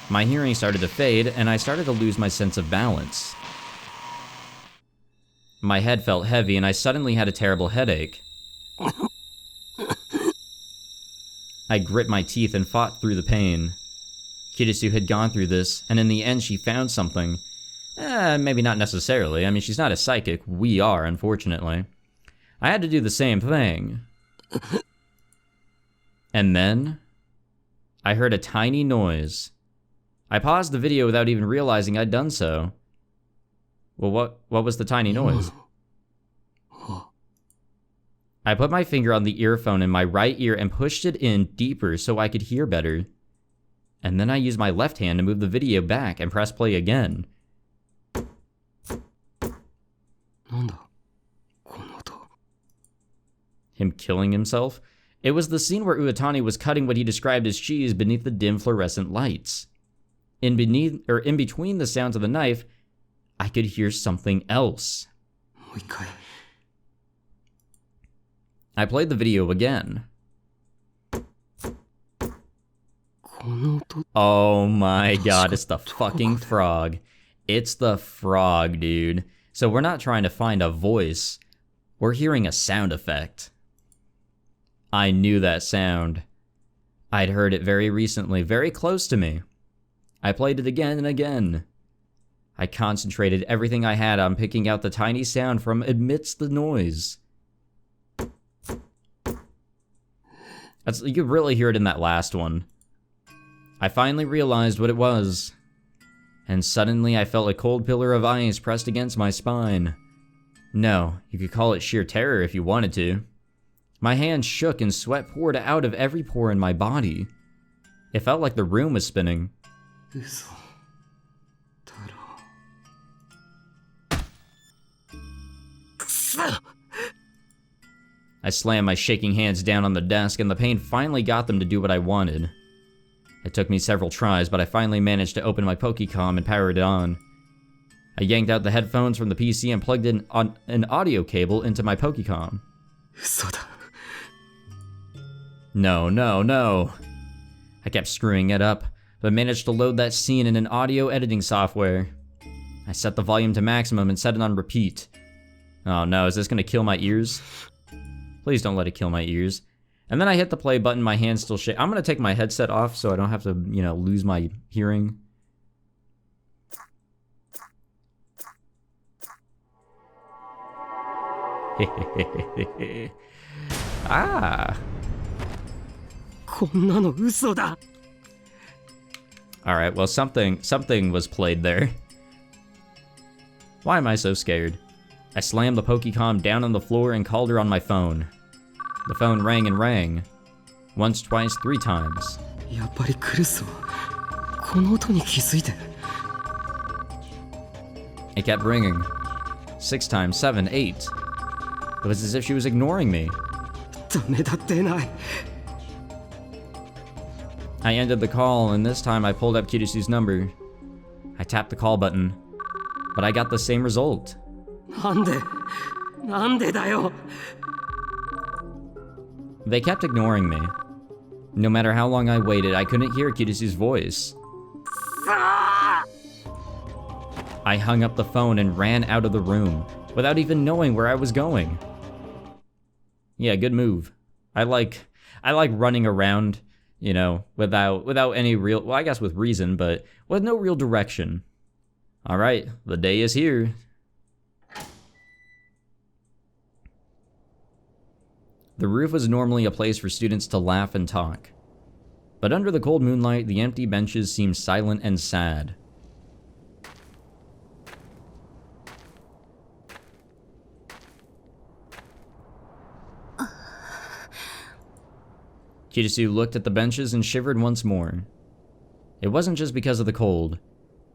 [SPEAKER 2] My hearing started to fade, and I started to lose my sense of balance. My head felt heavy, and I suddenly had a terrible headache. I grit my teeth and fought through the pain. Kirisu had gone through this, and in the end she found something. Maybe not necessarily. I mean, she's not a psychic. We are, unfortunately. I had to do the same thing. And then, I heard a tiny noise. I paused the video without even realizing I'd done so. Well, what was the tiny noise? I put my finger on the earphone in my right ear and pushed it in deeper so I could hear better. And then I used my left hand to move the video back and press play again.
[SPEAKER 1] なんだこの音。
[SPEAKER 2] Him killing himself? It was the scene where Uotani was cutting what he described as cheese beneath the dim fluorescent lights. In between the sounds of the knife, I could hear something else.
[SPEAKER 1] もう一回。
[SPEAKER 2] I played the video again.
[SPEAKER 1] この音。
[SPEAKER 2] Oh my god, it's the fucking frog. It's the frog, dude. So we're not trying to find a voice. We're hearing a sound effect. I knew that sound. I'd heard it very recently, very close to me. I played it again and again. I concentrated everything I had on picking out the tiny sound from amidst the noise. You could really hear it in that last one. I finally realized what it was. And suddenly I felt a cold pillar of ice pressed against my spine. No, you could call it sheer terror if you wanted to. My hands shook and sweat poured out of every pore in my body. It felt like the room was spinning.
[SPEAKER 1] 嘘だろくそ
[SPEAKER 2] I slammed my shaking hands down on the desk and the pain finally got them to do what I wanted. It took me several tries, but I finally managed to open my Pokécom and power it on. I yanked out the headphones from the PC and plugged in an audio cable into my Pokécom.
[SPEAKER 1] 嘘だ
[SPEAKER 2] No, no, no. I kept screwing it up, but managed to load that scene in an audio editing software. I set the volume to maximum and set it on repeat. Oh no, is this gonna kill my ears? Please don't let it kill my ears. And then I hit the play button, my hands still shake. I'm gonna take my headset off so I don't have to, lose my hearing. Ah.
[SPEAKER 1] こんなの嘘だ
[SPEAKER 2] Alright, well something was played there. Why am I so scared? I slammed the Pokécom down on the floor and called her on my phone. The phone rang and rang. Once, twice, 3 times.
[SPEAKER 1] やっぱり来るぞこの音に気づいて
[SPEAKER 2] It kept ringing. 6 times, 7, 8. It was as if she was ignoring me.
[SPEAKER 1] ダメだってない
[SPEAKER 2] I ended the call, and this time I pulled up Kirisu's number. I tapped the call button, but I got the same result.
[SPEAKER 1] なんでだよ
[SPEAKER 2] They kept ignoring me. No matter how long I waited, I couldn't hear Kirisu's voice. I hung up the phone and ran out of the room, without even knowing where I was going. Yeah, good move. I like running around, without any real, well, I guess with reason, but with no real direction. All right, the day is here. The roof was normally a place for students to laugh and talk. But under the cold moonlight, the empty benches seemed silent and sad. Kirisu looked at the benches and shivered once more. It wasn't just because of the cold.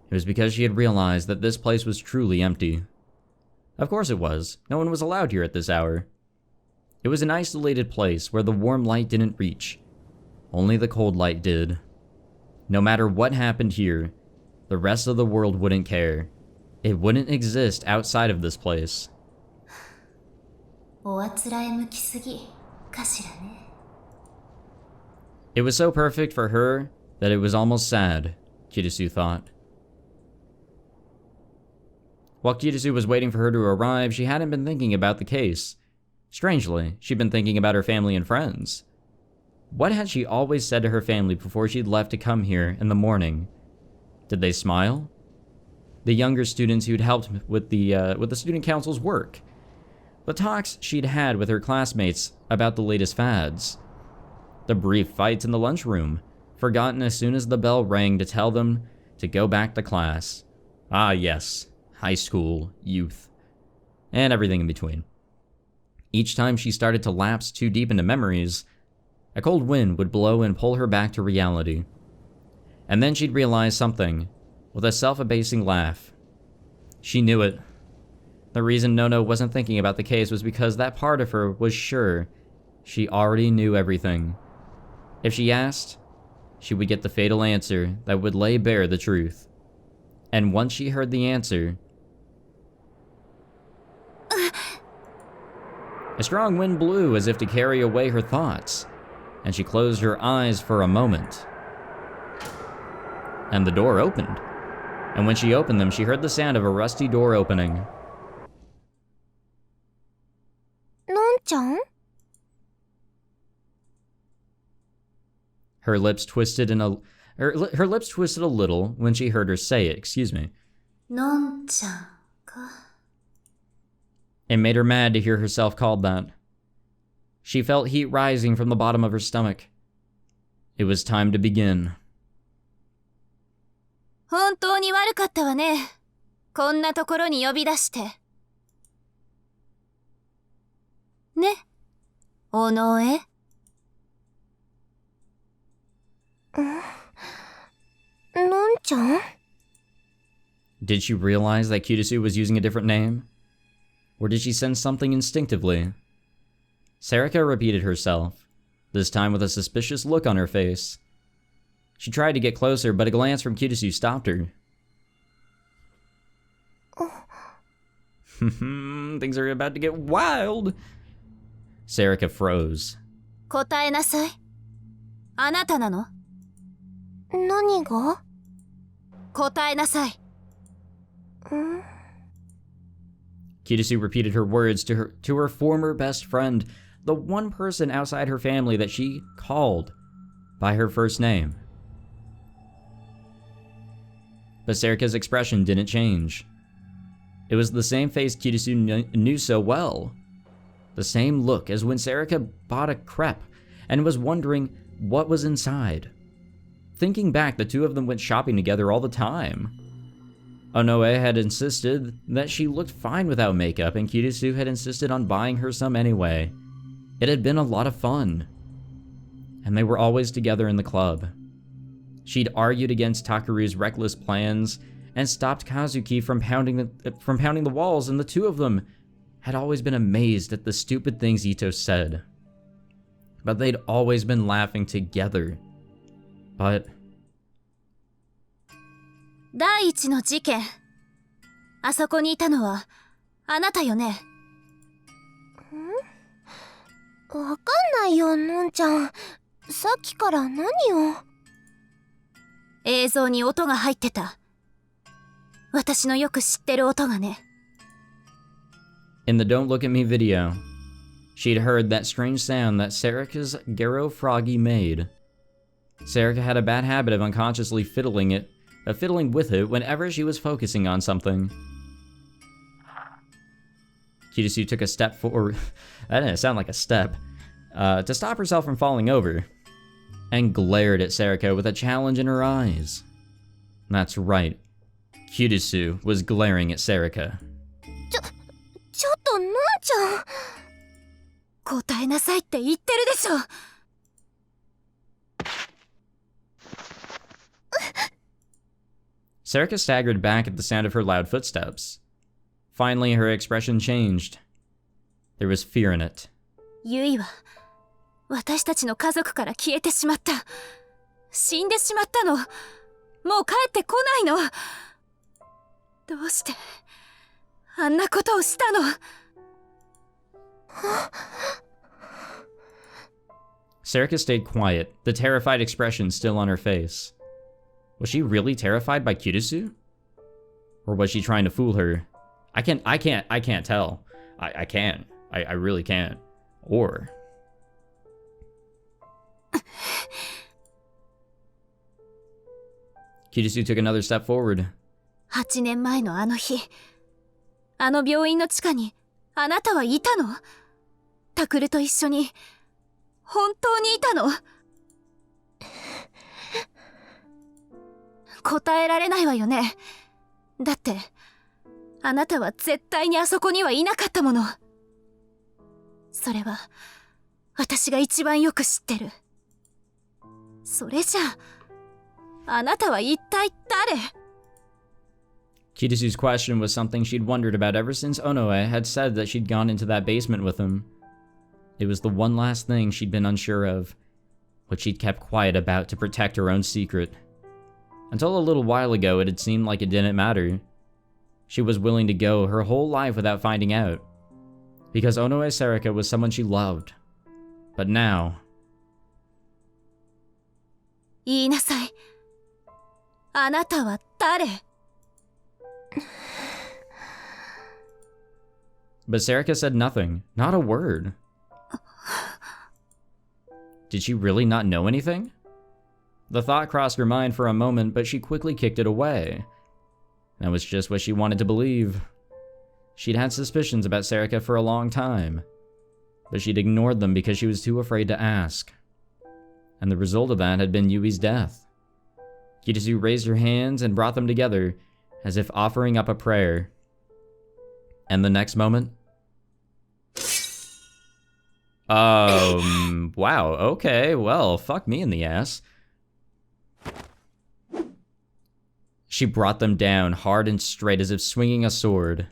[SPEAKER 2] It was because she had realized that this place was truly empty. Of course it was. No one was allowed here at this hour. It was an isolated place where the warm light didn't reach. Only the cold light did. No matter what happened here, the rest of the world wouldn't care. It wouldn't exist outside of this place.
[SPEAKER 3] おあつらえ向きすぎかしらね
[SPEAKER 2] It was so perfect for her that it was almost sad, Kirisu thought. While Kirisu was waiting for her to arrive, she hadn't been thinking about the case. Strangely, she'd been thinking about her family and friends. What had she always said to her family before she'd left to come here in the morning? Did they smile? The younger students who'd helped with the student council's work. The talks she'd had with her classmates about the latest fads. The brief fights in the lunchroom, forgotten as soon as the bell rang to tell them to go back to class. Ah yes, high school, youth, and everything in between. Each time she started to lapse too deep into memories, a cold wind would blow and pull her back to reality. And then she'd realize something, with a self-abasing laugh. She knew it. The reason Nono wasn't thinking about the case was because that part of her was sure she already knew everything. If she asked, she would get the fatal answer that would lay bare the truth. And once she heard the answer, a strong wind blew as if to carry away her thoughts, and she closed her eyes for a moment. And the door opened. And when she opened them, she heard the sound of a rusty door opening.
[SPEAKER 4] のんちゃん
[SPEAKER 2] Her lips twisted her lips twisted a little when she heard her say it, excuse me.
[SPEAKER 3] のんちゃんか
[SPEAKER 2] It made her mad to hear herself called that. She felt heat rising from the bottom of her stomach. It was time to begin.
[SPEAKER 3] 本当に悪かったわね。こんなところに呼び出して。ね、尾上。
[SPEAKER 4] のんちゃん？
[SPEAKER 2] Did she realize that Kirisu was using a different name? Or did she sense something instinctively? Sarika repeated herself, this time with a suspicious look on her face. She tried to get closer, but a glance from Kirisu stopped her. Things are about to get wild. Sarika froze.
[SPEAKER 3] 答えなさい。あなたなの？
[SPEAKER 4] 何が？
[SPEAKER 3] 答えなさい。
[SPEAKER 2] Kirisu repeated her words to her former best friend, the one person outside her family that she called by her first name. But Sarika's expression didn't change. It was the same face Kirisu knew so well. The same look as when Sarika bought a crepe and was wondering what was inside. Thinking back, the two of them went shopping together all the time. Onoe had insisted that she looked fine without makeup, and Kirisu had insisted on buying her some anyway. It had been a lot of fun. And they were always together in the club. She'd argued against Takuru's reckless plans and stopped Kazuki from pounding the walls, and the two of them had always been amazed at the stupid things Ito said. But they'd always been laughing together. But...
[SPEAKER 3] 第一の事件。あそこにいたのはあなたよね。
[SPEAKER 4] わかんないよ、のんちゃん。さっきから何を。
[SPEAKER 3] 映像に音が入ってた。私のよく知ってる音がね。
[SPEAKER 2] In the Don't Look at Me video, she'd heard that strange sound that Sarika's Garo Froggy made. Sarika had a bad habit of unconsciously fiddling with it whenever she was focusing on something. Kirisu took a step forward, that didn't sound like a step, to stop herself from falling over, and glared at Sarika with a challenge in her eyes. That's right, Kirisu was glaring at Sarika.
[SPEAKER 4] ちょっとのんちゃん。
[SPEAKER 3] 答えなさいって言ってるでしょ。
[SPEAKER 2] Sarika staggered back at the sound of her loud footsteps. Finally, her expression changed. There was fear in it.
[SPEAKER 3] ユイは私たちの家族から消えてしまった。死んでしまったの。もう帰ってこないの。どうしてあんなことをしたの。
[SPEAKER 2] Sarika stayed quiet, the terrified expression still on her face. Was she really terrified by Kirisu? Or was she trying to fool her? I can't tell. I can't. I really can't. Or... Kirisu took another step forward.
[SPEAKER 3] 8年前のあの日、あの病院の地下にあなたはいたの？タクルと一緒に本当にいたの？答えられないわよね。だってあなたは絶対にあそこにはいなかったもの。それは私が一番よく知ってる。それじゃあ、あなたは一体誰
[SPEAKER 2] Kirisu's question was something she'd wondered about ever since Onoe had said that she'd gone into that basement with him. It was the one last thing she'd been unsure of, what she'd kept quiet about to protect her own secret. Until a little while ago, it had seemed like it didn't matter. She was willing to go her whole life without finding out, because Onoe Sarika was someone she loved. But now...
[SPEAKER 3] 言いなさい。あなたは誰？
[SPEAKER 2] But Sarika said nothing, not a word. Did she really not know anything? The thought crossed her mind for a moment, but she quickly kicked it away. That was just what she wanted to believe. She'd had suspicions about Sarika for a long time. but she'd ignored them because she was too afraid to ask. And the result of that had been Yui's death. Kitasu raised her hands and brought them together, as if offering up a prayer. And the next moment... wow, okay, well, fuck me in the ass. She brought them down hard and straight as if swinging a sword.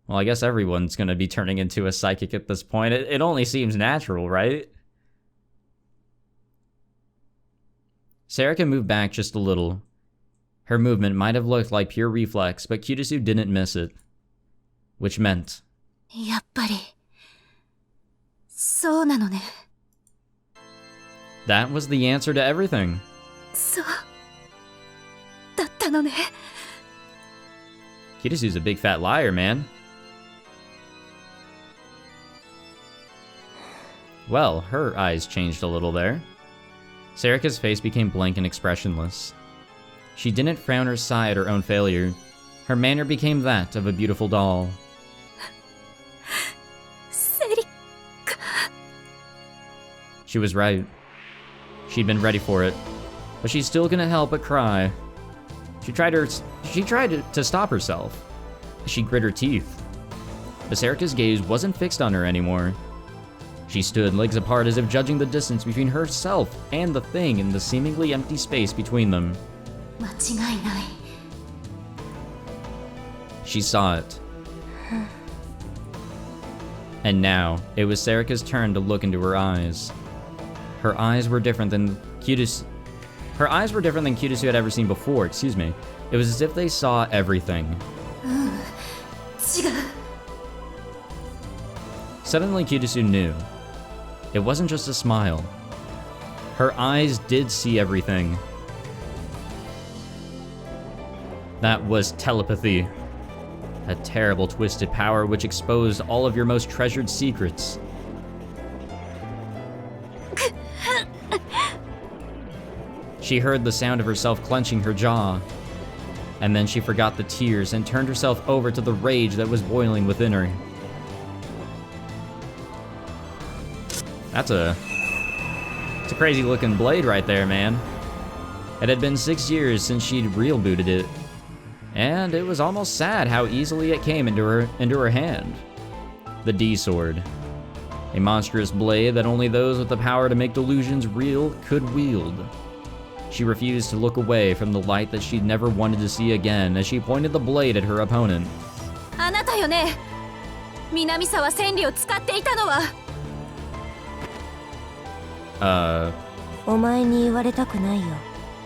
[SPEAKER 2] Well, I guess everyone's gonna be turning into a psychic at this point. It only seems natural, right? Sarika moved back just a little. Her movement might have looked like pure reflex, but Kitasu didn't miss it. Which meant...
[SPEAKER 3] やっぱりそうなのね。
[SPEAKER 2] that was the answer to everything.
[SPEAKER 3] そうだったのね。
[SPEAKER 2] Kitasu's a big fat liar, man. Well, her eyes changed a little there. Sarika's face became blank and expressionless. She didn't frown or sigh at her own failure. Her manner became that of a beautiful doll. She was right. She'd been ready for it. But she's still gonna help but cry. She tried to stop herself. She grit her teeth. But Sarika's gaze wasn't fixed on her anymore. She stood legs apart as if judging the distance between herself and the thing in the seemingly empty space between them.
[SPEAKER 3] 間違いない。
[SPEAKER 2] She saw it. And now, it was Sarika's turn to look into her eyes. Her eyes were different than Kitasu had ever seen before, excuse me. It was as if they saw everything.
[SPEAKER 3] 違う。
[SPEAKER 2] Suddenly Kitasu knew. It wasn't just a smile. Her eyes did see everything. That was telepathy. A terrible twisted power which exposed all of your most treasured secrets. She heard the sound of herself clenching her jaw. And then she forgot the tears and turned herself over to the rage that was boiling within her. It's a crazy looking blade right there, man. It had been 6 years since she'd real booted it. And it was almost sad how easily it came into her hand. The D-sword. A monstrous blade that only those with the power to make delusions real could wield. She refused to look away from the light that she'd never wanted to see again as she pointed the blade at her opponent.
[SPEAKER 3] あなたよね。南沢千里を使っていたのは。
[SPEAKER 6] お前に言われたくないよ、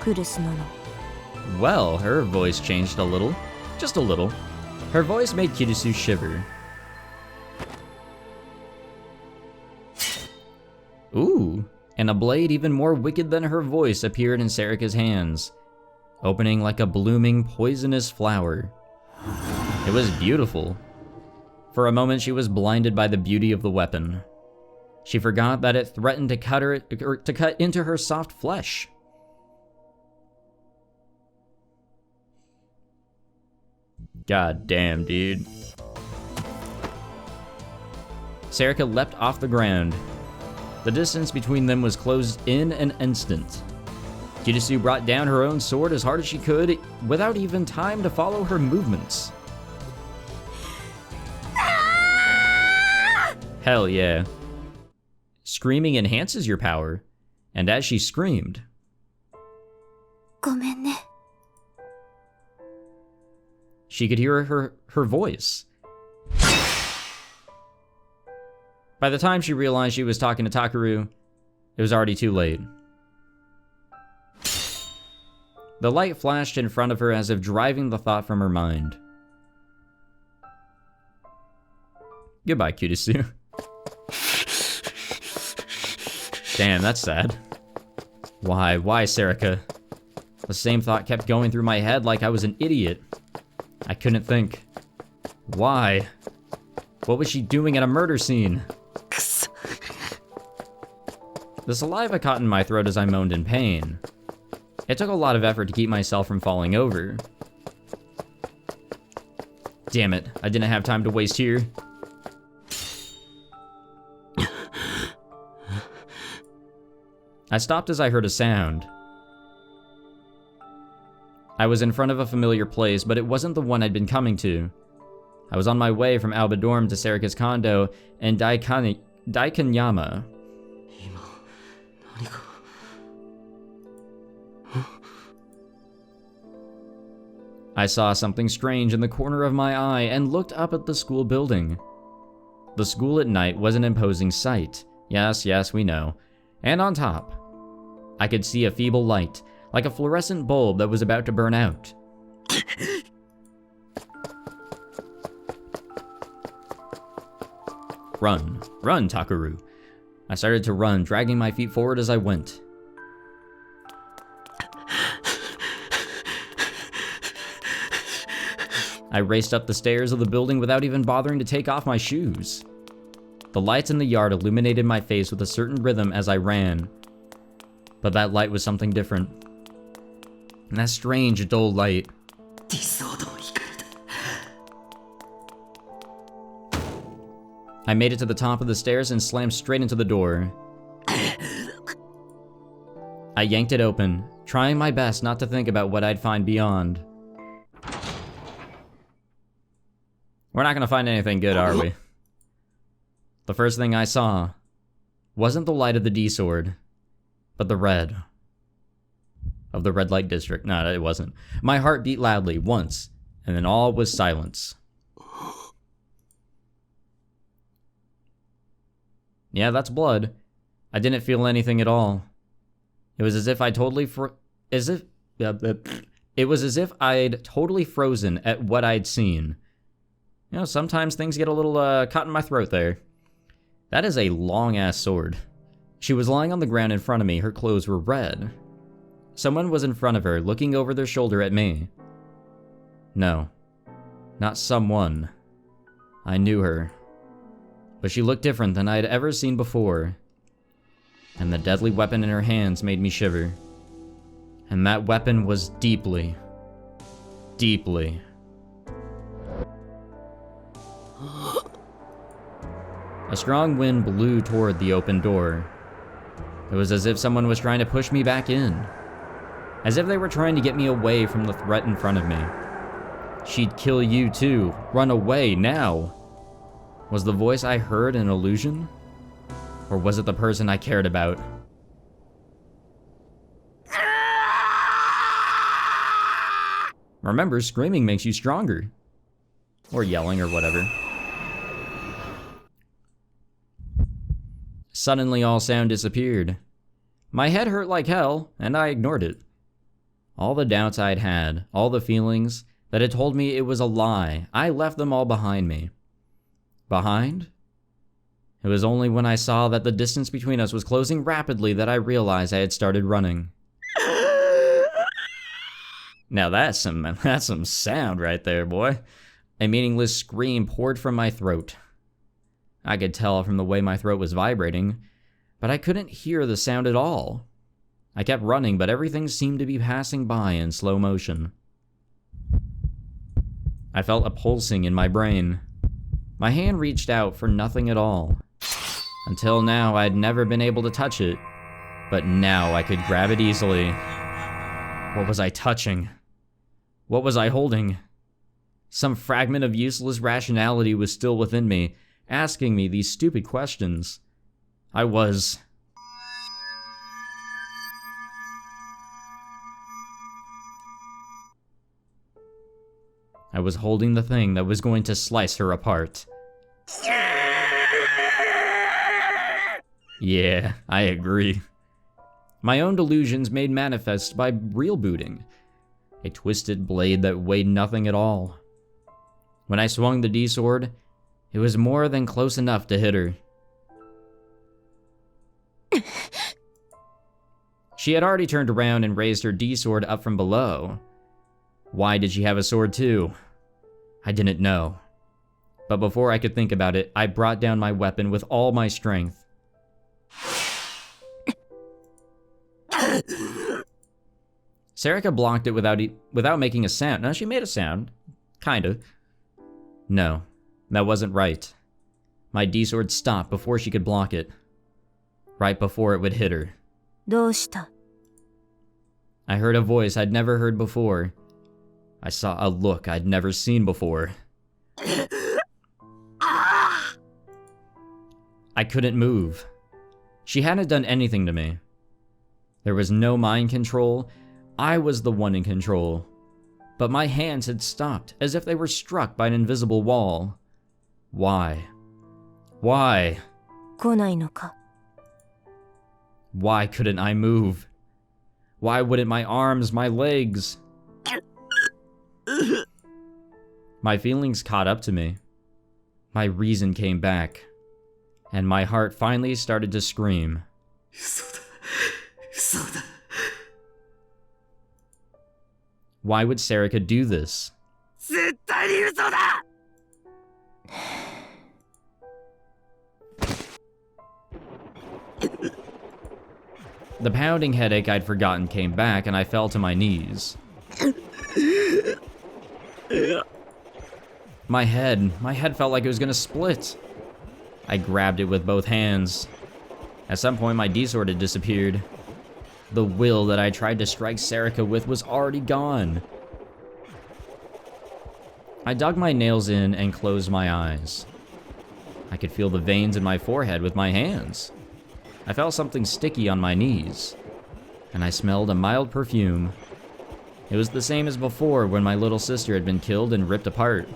[SPEAKER 6] クルスなの。
[SPEAKER 2] Well, her voice changed a little. Just a little. Her voice made Kitasu shiver. Ooh, and a blade even more wicked than her voice appeared in Sarika's hands, opening like a blooming poisonous flower. It was beautiful. For a moment she was blinded by the beauty of the weapon. She forgot that it threatened to cut into her soft flesh. God damn, dude. Sarika leapt off the ground. The distance between them was closed in an instant. Kitasu brought down her own sword as hard as she could, without even time to follow her movements. Hell yeah. Screaming enhances your power, and as she screamed...
[SPEAKER 3] ごめんね。
[SPEAKER 2] She could hear her voice. By the time she realized she was talking to Takuru, it was already too late. The light flashed in front of her as if driving the thought from her mind. Goodbye, Kitasu. Damn, that's sad. Why, Sarika? The same thought kept going through my head like I was an idiot. I couldn't think. Why? What was she doing at a murder scene? The saliva caught in my throat as I moaned in pain. It took a lot of effort to keep myself from falling over. Damn it, I didn't have time to waste here. I stopped as I heard a sound. I was in front of a familiar place, but it wasn't the one I'd been coming to. I was on my way from Alba Dorm to Serika's condo in Daikanyama. I saw something strange in the corner of my eye and looked up at the school building. The school at night was an imposing sight. Yes, we know. And on top, I could see a feeble light, like a fluorescent bulb that was about to burn out. Run, Takuru. I started to run, dragging my feet forward as I went. I raced up the stairs of the building without even bothering to take off my shoes. The lights in the yard illuminated my face with a certain rhythm as I ran. But that light was something different. And that strange, dull light. I made it to the top of the stairs and slammed straight into the door. I yanked it open, trying my best not to think about what I'd find beyond. We're not gonna find anything good, are we? The first thing I saw wasn't the light of the D-sword, but the red of the red light district. No, it wasn't. My heart beat loudly once, and then all was silence. Yeah, that's blood. I didn't feel anything at all. It was as if I totally it was as if I'd totally frozen at what I'd seen. You know, sometimes things get a little caught in my throat there. That is a long-ass sword. She was lying on the ground in front of me. Her clothes were red. Someone was in front of her, looking over their shoulder at me. No, not someone. I knew her. But she looked different than I had ever seen before. And the deadly weapon in her hands made me shiver. And that weapon was deeply, deeply. A strong wind blew toward the open door. It was as if someone was trying to push me back in. As if they were trying to get me away from the threat in front of me. She'd kill you too. Run away now. Was the voice I heard an illusion? Or was it the person I cared about? Remember, screaming makes you stronger. Or yelling or whatever. Suddenly all sound disappeared. My head hurt like hell, and I ignored it. All the doubts I'd had, all the feelings that had told me it was a lie, I left them all behind me. Behind? It was only when I saw that the distance between us was closing rapidly that I realized I had started running. Now that's some sound right there, boy. A meaningless scream poured from my throat. I could tell from the way my throat was vibrating, but I couldn't hear the sound at all. I kept running, but everything seemed to be passing by in slow motion. I felt a pulsing in my brain. My hand reached out for nothing at all. Until now, I'd never been able to touch it, but now I could grab it easily. What was I touching? What was I holding? Some fragment of useless rationality was still within me, asking me these stupid questions. I was holding the thing that was going to slice her apart. Yeah, I agree. My own delusions made manifest by real booting. A twisted blade that weighed nothing at all. When I swung the D-sword, it was more than close enough to hit her. She had already turned around and raised her D-sword up from below. Why did she have a sword too? I didn't know. But before I could think about it, I brought down my weapon with all my strength. Serika blocked it without making a sound. No, she made a sound. Kinda. No, that wasn't right. My D-sword stopped before she could block it. Right before it would hit her.
[SPEAKER 6] どうした？
[SPEAKER 2] I heard a voice I'd never heard before. I saw a look I'd never seen before. I couldn't move. She hadn't done anything to me. There was no mind control. I was the one in control. But my hands had stopped, as if they were struck by an invisible wall. Why? Why?
[SPEAKER 6] 来ないのか？
[SPEAKER 2] Why couldn't I move? Why wouldn't my arms, my legs? My feelings caught up to me. My reason came back. And my heart finally started to scream.
[SPEAKER 1] 嘘だ。
[SPEAKER 2] Why would Serica do this?
[SPEAKER 1] 絶対に嘘だ。
[SPEAKER 2] The pounding headache I'd forgotten came back, and I fell to my knees. My head felt like it was gonna split. I grabbed it with both hands. At some point, my D-sword had disappeared. The will that I tried to strike Serica with was already gone. I dug my nails in and closed my eyes. I could feel the veins in my forehead with my hands. I felt something sticky on my knees, and I smelled a mild perfume. It was the same as before when my little sister had been killed and ripped apart.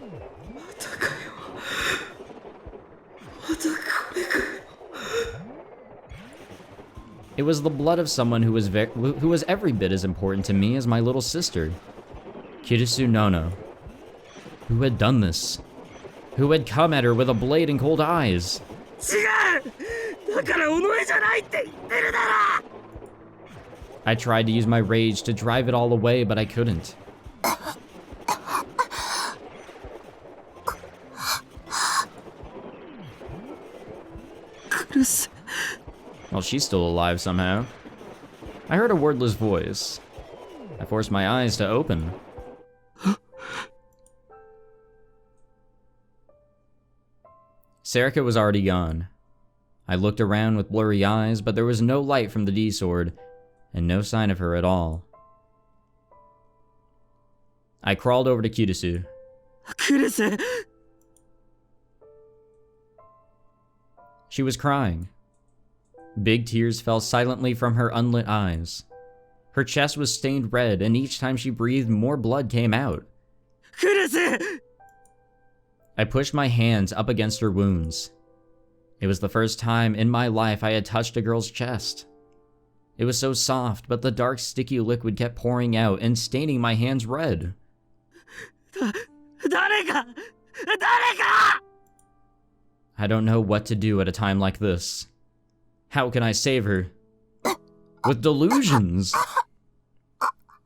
[SPEAKER 2] It was the blood of someone who was every bit as important to me as my little sister. Kirisu Nono. Who had done this? Who had come at her with a blade and cold eyes?
[SPEAKER 1] 違う。だから己じゃないって言ってるだろ。
[SPEAKER 2] I tried to use my rage to drive it all away, but I couldn't. Well, she's still alive somehow. I heard a wordless voice. I forced my eyes to open. Serica was already gone. I looked around with blurry eyes, but there was no light from the D-sword, and no sign of her at all. I crawled over to Kirisu.
[SPEAKER 1] クルス。
[SPEAKER 2] She was crying. Big tears fell silently from her unlit eyes. Her chest was stained red, and each time she breathed, more blood came out.
[SPEAKER 1] クルス。
[SPEAKER 2] I pushed my hands up against her wounds. It was the first time in my life I had touched a girl's chest. It was so soft, but the dark, sticky liquid kept pouring out and staining my hands red.
[SPEAKER 1] 誰か。誰か。
[SPEAKER 2] I don't know what to do at a time like this. How can I save her? With delusions!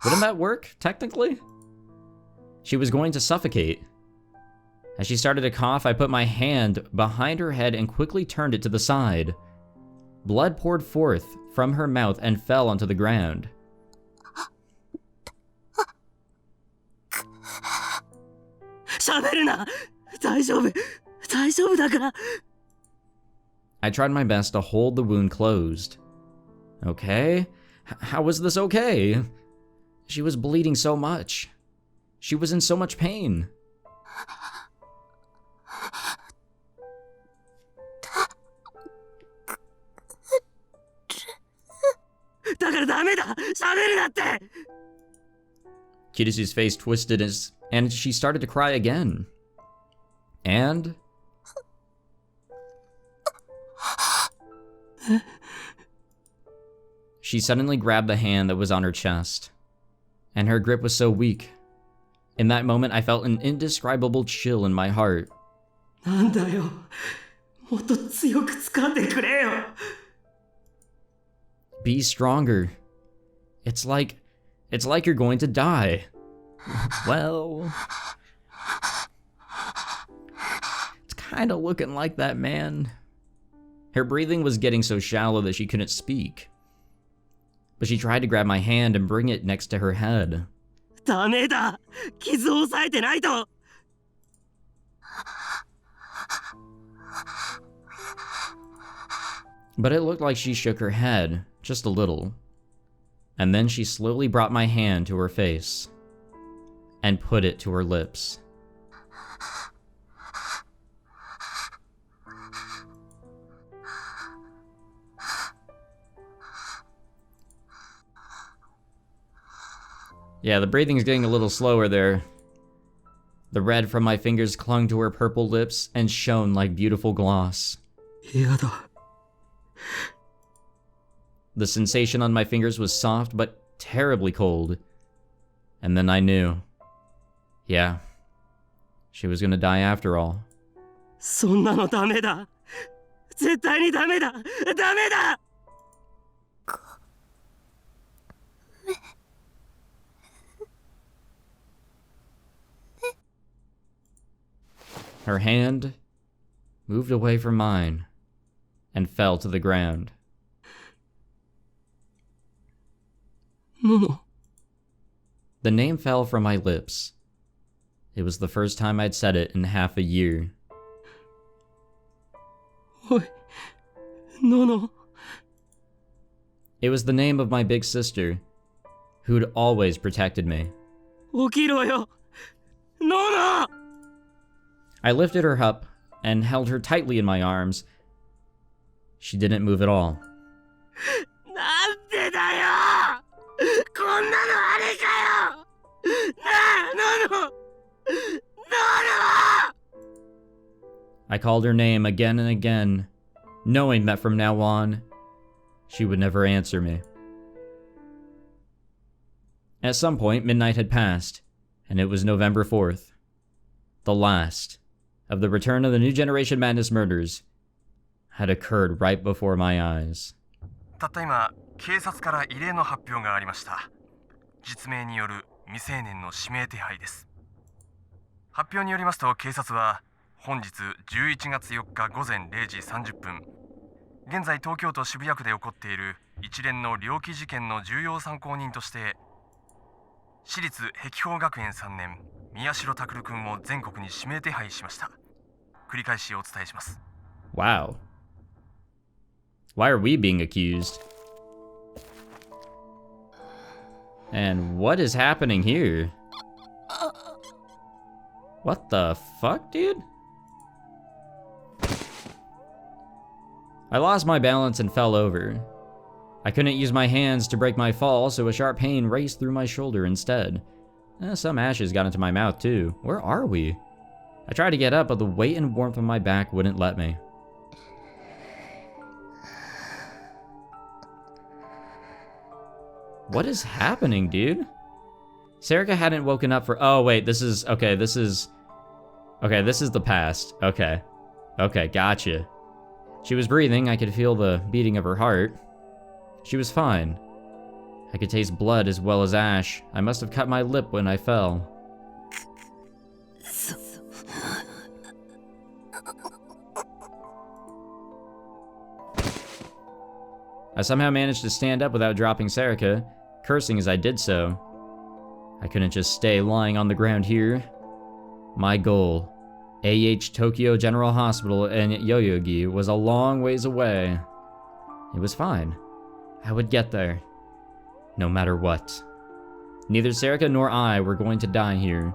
[SPEAKER 2] Wouldn't that work, technically? She was going to suffocate. As she started to cough, I put my hand behind her head and quickly turned it to the side. Blood poured forth from her mouth and fell onto the ground.
[SPEAKER 1] 喋るな。大丈夫。大丈夫だから。
[SPEAKER 2] I tried my best to hold the wound closed. Okay? How was this okay? She was bleeding so much. She was in so much pain.
[SPEAKER 1] だからダメだ。喋るなって。
[SPEAKER 2] Kirisu's face twisted and she started to cry again. And... she suddenly grabbed the hand that was on her chest. And her grip was so weak. In that moment, I felt an indescribable chill in my heart.
[SPEAKER 1] なんだよ。もっと強く掴んでくれよ。
[SPEAKER 2] Be stronger. It's like you're going to die. Well... it's kinda looking like that, man. Her breathing was getting so shallow that she couldn't speak. But she tried to grab my hand and bring it next to her head.
[SPEAKER 1] ダメだ。傷を抑えてないと。
[SPEAKER 2] But it looked like she shook her head, Just a little. And then she slowly brought my hand to her face and put it to her lips. Yeah, the breathing's getting a little slower there. The red from my fingers clung to her purple lips and shone like beautiful gloss.
[SPEAKER 1] 嫌だ。
[SPEAKER 2] The sensation on my fingers was soft but terribly cold. And then I knew. Yeah, she was gonna die after all.
[SPEAKER 1] そんなのダメだ。絶対にダメだ。ダメだ。
[SPEAKER 2] Her hand moved away from mine and fell to the ground.
[SPEAKER 1] のの。
[SPEAKER 2] The name fell from my lips. It was the first time I'd said it in half a year.
[SPEAKER 1] おい。のの。
[SPEAKER 2] It was the name of my big sister, who'd always protected me.
[SPEAKER 1] 起きろよ。のの。
[SPEAKER 2] I lifted her up and held her tightly in my arms. She didn't move at all.
[SPEAKER 1] なんでだよ。こんなのあれかよ。なあ、のの。のの。
[SPEAKER 2] I called her name again and again, knowing that from now on, she would never answer me. At some point, midnight had passed, and it was November 4th. The last of the Return of the New Generation Madness murders had occurred right before my eyes.
[SPEAKER 7] たった今、警察から異例の発表がありました。実名による未成年の指名手配です。発表によりますと、警察は本日11月4日午前0時30分、現在東京都渋谷区で起こっている一連の猟奇事件の重要参考人として、私立碧峰学園3年宮代拓君を全国に指名手配しました。繰り返しお伝えします。
[SPEAKER 2] Wow. Why are we being accused? And what is happening here? What the fuck, dude? I lost my balance and fell over. I couldn't use my hands to break my fall, so a sharp pain raced through my shoulder instead. Some ashes got into my mouth too. Where are we? I tried to get up, but the weight and warmth on my back wouldn't let me. What is happening, dude? Serica hadn't woken up for— oh wait, this is the past. Okay, gotcha. She was breathing. I could feel the beating of her heart. She was fine. I could taste blood as well as ash. I must have cut my lip when I fell. I somehow managed to stand up without dropping Serica, cursing as I did so. I couldn't just stay lying on the ground here. My goal, Tokyo General Hospital in Yoyogi, was a long ways away. It was fine. I would get there. No matter what. Neither Serica nor I were going to die here.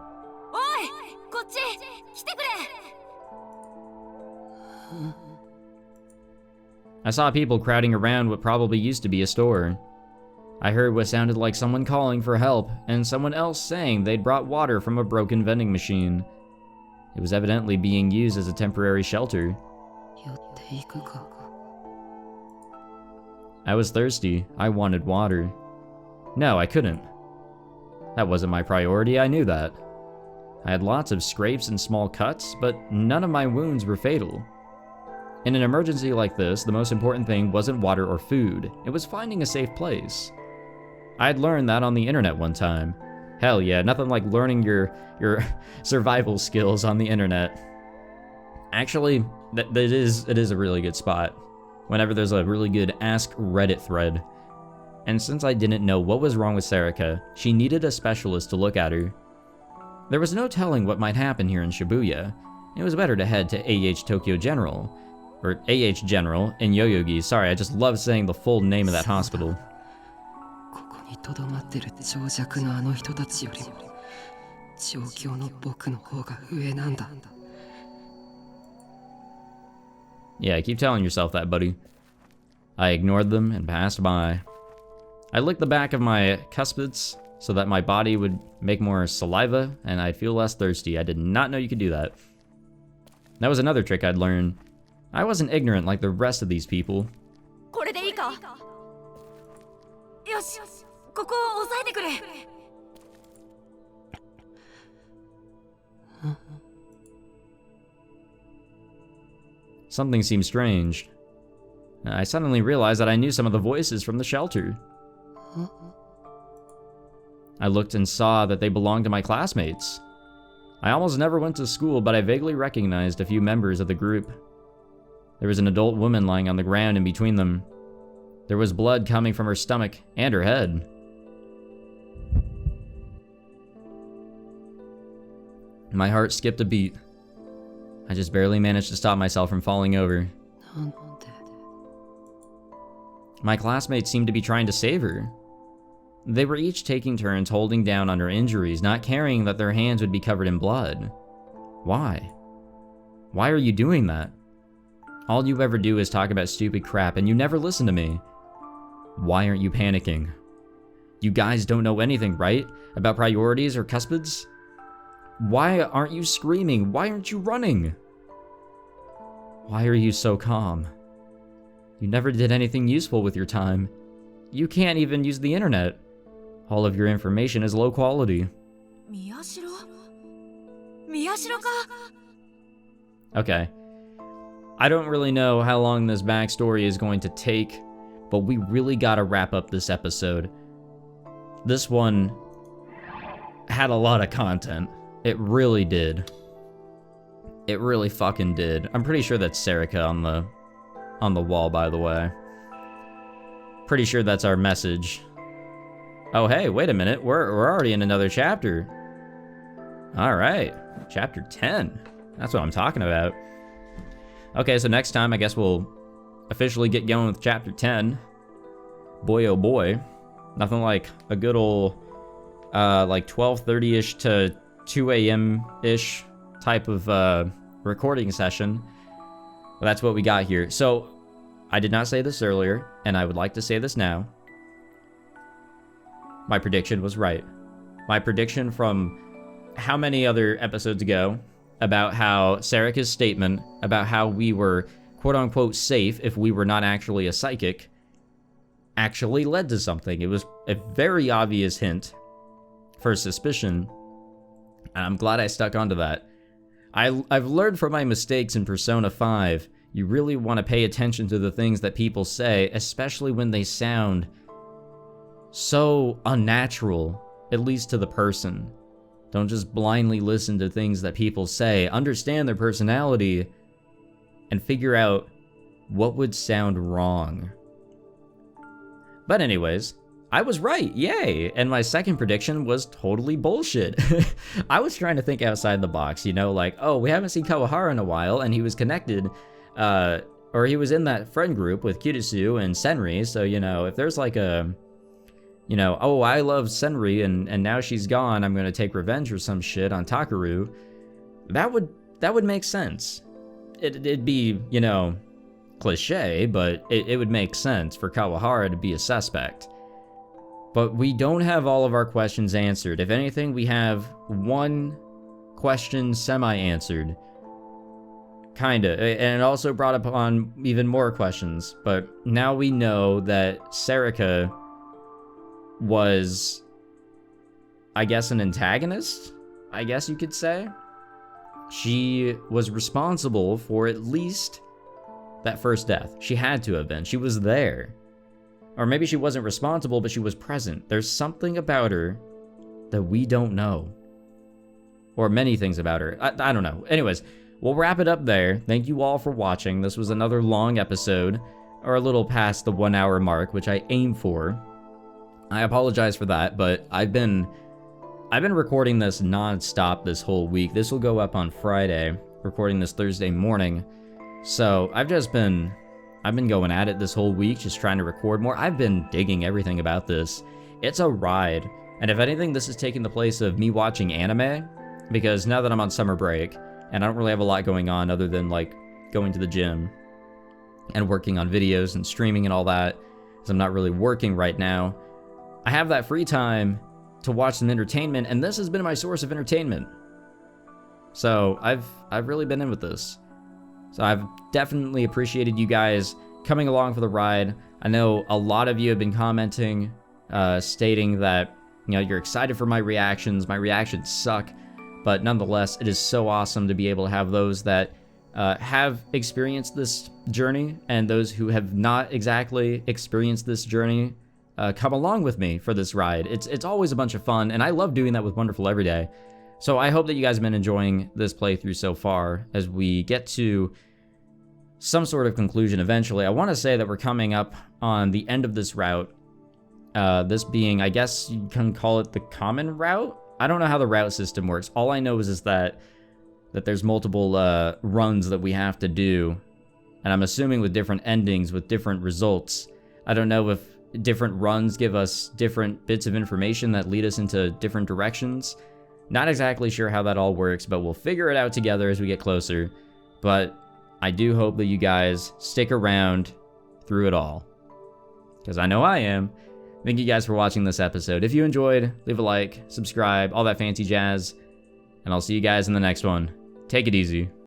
[SPEAKER 2] I saw people crowding around what probably used to be a store. I heard what sounded like someone calling for help, and someone else saying they'd brought water from a broken vending machine. It was evidently being used as a temporary shelter. I was thirsty. I wanted water. No, I couldn't. That wasn't my priority, I knew that. I had lots of scrapes and small cuts, but none of my wounds were fatal. In an emergency like this, the most important thing wasn't water or food. It was finding a safe place. I'd learned that on the internet one time. Hell yeah, nothing like learning your survival skills on the internet. Actually, it is a really good spot. Whenever there's a really good Ask Reddit thread. And since I didn't know what was wrong with Serica, she needed a specialist to look at her. There was no telling what might happen here in Shibuya. It was better to head to Tokyo General. or AH General, in Yoyogi. Sorry, I just love saying the full name of that hospital.
[SPEAKER 1] ここに留まってる情弱なあの人たちよりも状況の僕の方が上なんだ。
[SPEAKER 2] Yeah, keep telling yourself that, buddy. I ignored them and passed by. I licked the back of my cuspids so that my body would make more saliva and I'd feel less thirsty. I did not know you could do that. That was another trick I'd learned. I wasn't ignorant like the rest of these people.
[SPEAKER 6] これでいいか？よし、ここを押さえてくれ。
[SPEAKER 2] Something seemed strange. I suddenly realized that I knew some of the voices from the shelter. I looked and saw that they belonged to my classmates. I almost never went to school, but I vaguely recognized a few members of the group. There was an adult woman lying on the ground in between them. There was blood coming from her stomach and her head. My heart skipped a beat. I just barely managed to stop myself from falling over. My classmates seemed to be trying to save her. They were each taking turns holding down on her injuries, not caring that their hands would be covered in blood. Why? Why are you doing that? All you ever do is talk about stupid crap and you never listen to me. Why aren't you panicking? You guys don't know anything, right? About priorities or cuspids? Why aren't you screaming? Why aren't you running? Why are you so calm? You never did anything useful with your time. You can't even use the internet. All of your information is low quality.
[SPEAKER 6] Miyashiro? Miyashiro ka?
[SPEAKER 2] Okay. I don't really know how long this backstory is going to take, but we really gotta wrap up this episode. This one had a lot of content. It really did. It really fucking did. I'm pretty sure that's Serica on the wall, by the way. Pretty sure that's our message. Oh, hey, wait a minute. We're already in another chapter. All right, chapter 10. That's what I'm talking about. Okay, so next time I guess we'll officially get going with chapter 10. Boy, oh boy. Nothing like a good old, like 12:30-ish to 2 a.m.-ish type of recording session. Well, that's what we got here. So, I did not say this earlier, and I would like to say this now. My prediction was right. My prediction from how many other episodes ago about how Serica's statement about how we were quote-unquote safe if we were not actually a psychic actually led to something. It was a very obvious hint for suspicion, and I'm glad I stuck onto that. I've learned from my mistakes in Persona 5. You really want to pay attention to the things that people say, especially when they sound so unnatural, at least to the person. Don't just blindly listen to things that people say. Understand their personality and figure out what would sound wrong. But anyways, I was right, yay! And my second prediction was totally bullshit. I was trying to think outside the box, you know, like, oh, we haven't seen Kawahara in a while, and he was connected, or he was in that friend group with Kirisu and Senri, so, you know, if there's like a, you know, oh, I love Senri, and now she's gone, I'm gonna take revenge or some shit on Takuru, that would make sense. It'd be, you know, cliche, but it would make sense for Kawahara to be a suspect. But we don't have all of our questions answered. If anything, we have one question semi-answered. Kinda. And it also brought upon even more questions. But now we know that Serica was, I guess, an antagonist? I guess you could say. She was responsible for at least that first death. She had to have been. She was there. Or maybe she wasn't responsible, but she was present. There's something about her that we don't know. Or many things about her. I don't know. Anyways, we'll wrap it up there. Thank you all for watching. This was another long episode, or a little past the 1 hour mark, which I aim for. I apologize for that, but I've been recording this non-stop this whole week. This will go up on Friday, recording this Thursday morning. So I've been going at it this whole week, just trying to record more. I've been digging everything about this. It's a ride. And if anything, this is taking the place of me watching anime, because now that I'm on summer break, and I don't really have a lot going on other than like going to the gym and working on videos and streaming and all that, because I'm not really working right now, I have that free time to watch some entertainment, and this has been my source of entertainment. So I've really been in with this. So I've definitely appreciated you guys coming along for the ride. I know a lot of you have been commenting, stating that, you know, you're excited for my reactions. My reactions suck, but nonetheless, it is so awesome to be able to have those that have experienced this journey and those who have not exactly experienced this journey come along with me for this ride. It's always a bunch of fun, and I love doing that with Wonderful Everyday. So I hope that you guys have been enjoying this playthrough so far as we get to some sort of conclusion eventually. I want to say that we're coming up on the end of this route. This being, I guess you can call it the common route. I don't know how the route system works. All I know is that there's multiple runs that we have to do, and I'm assuming with different endings, with different results. I don't know if different runs give us different bits of information that lead us into different directions. Not exactly sure how that all works, but we'll figure it out together as we get closer. But I do hope that you guys stick around through it all, because I know I am. Thank you guys for watching this episode. If you enjoyed, leave a like, subscribe, all that fancy jazz, and I'll see you guys in the next one. Take it easy.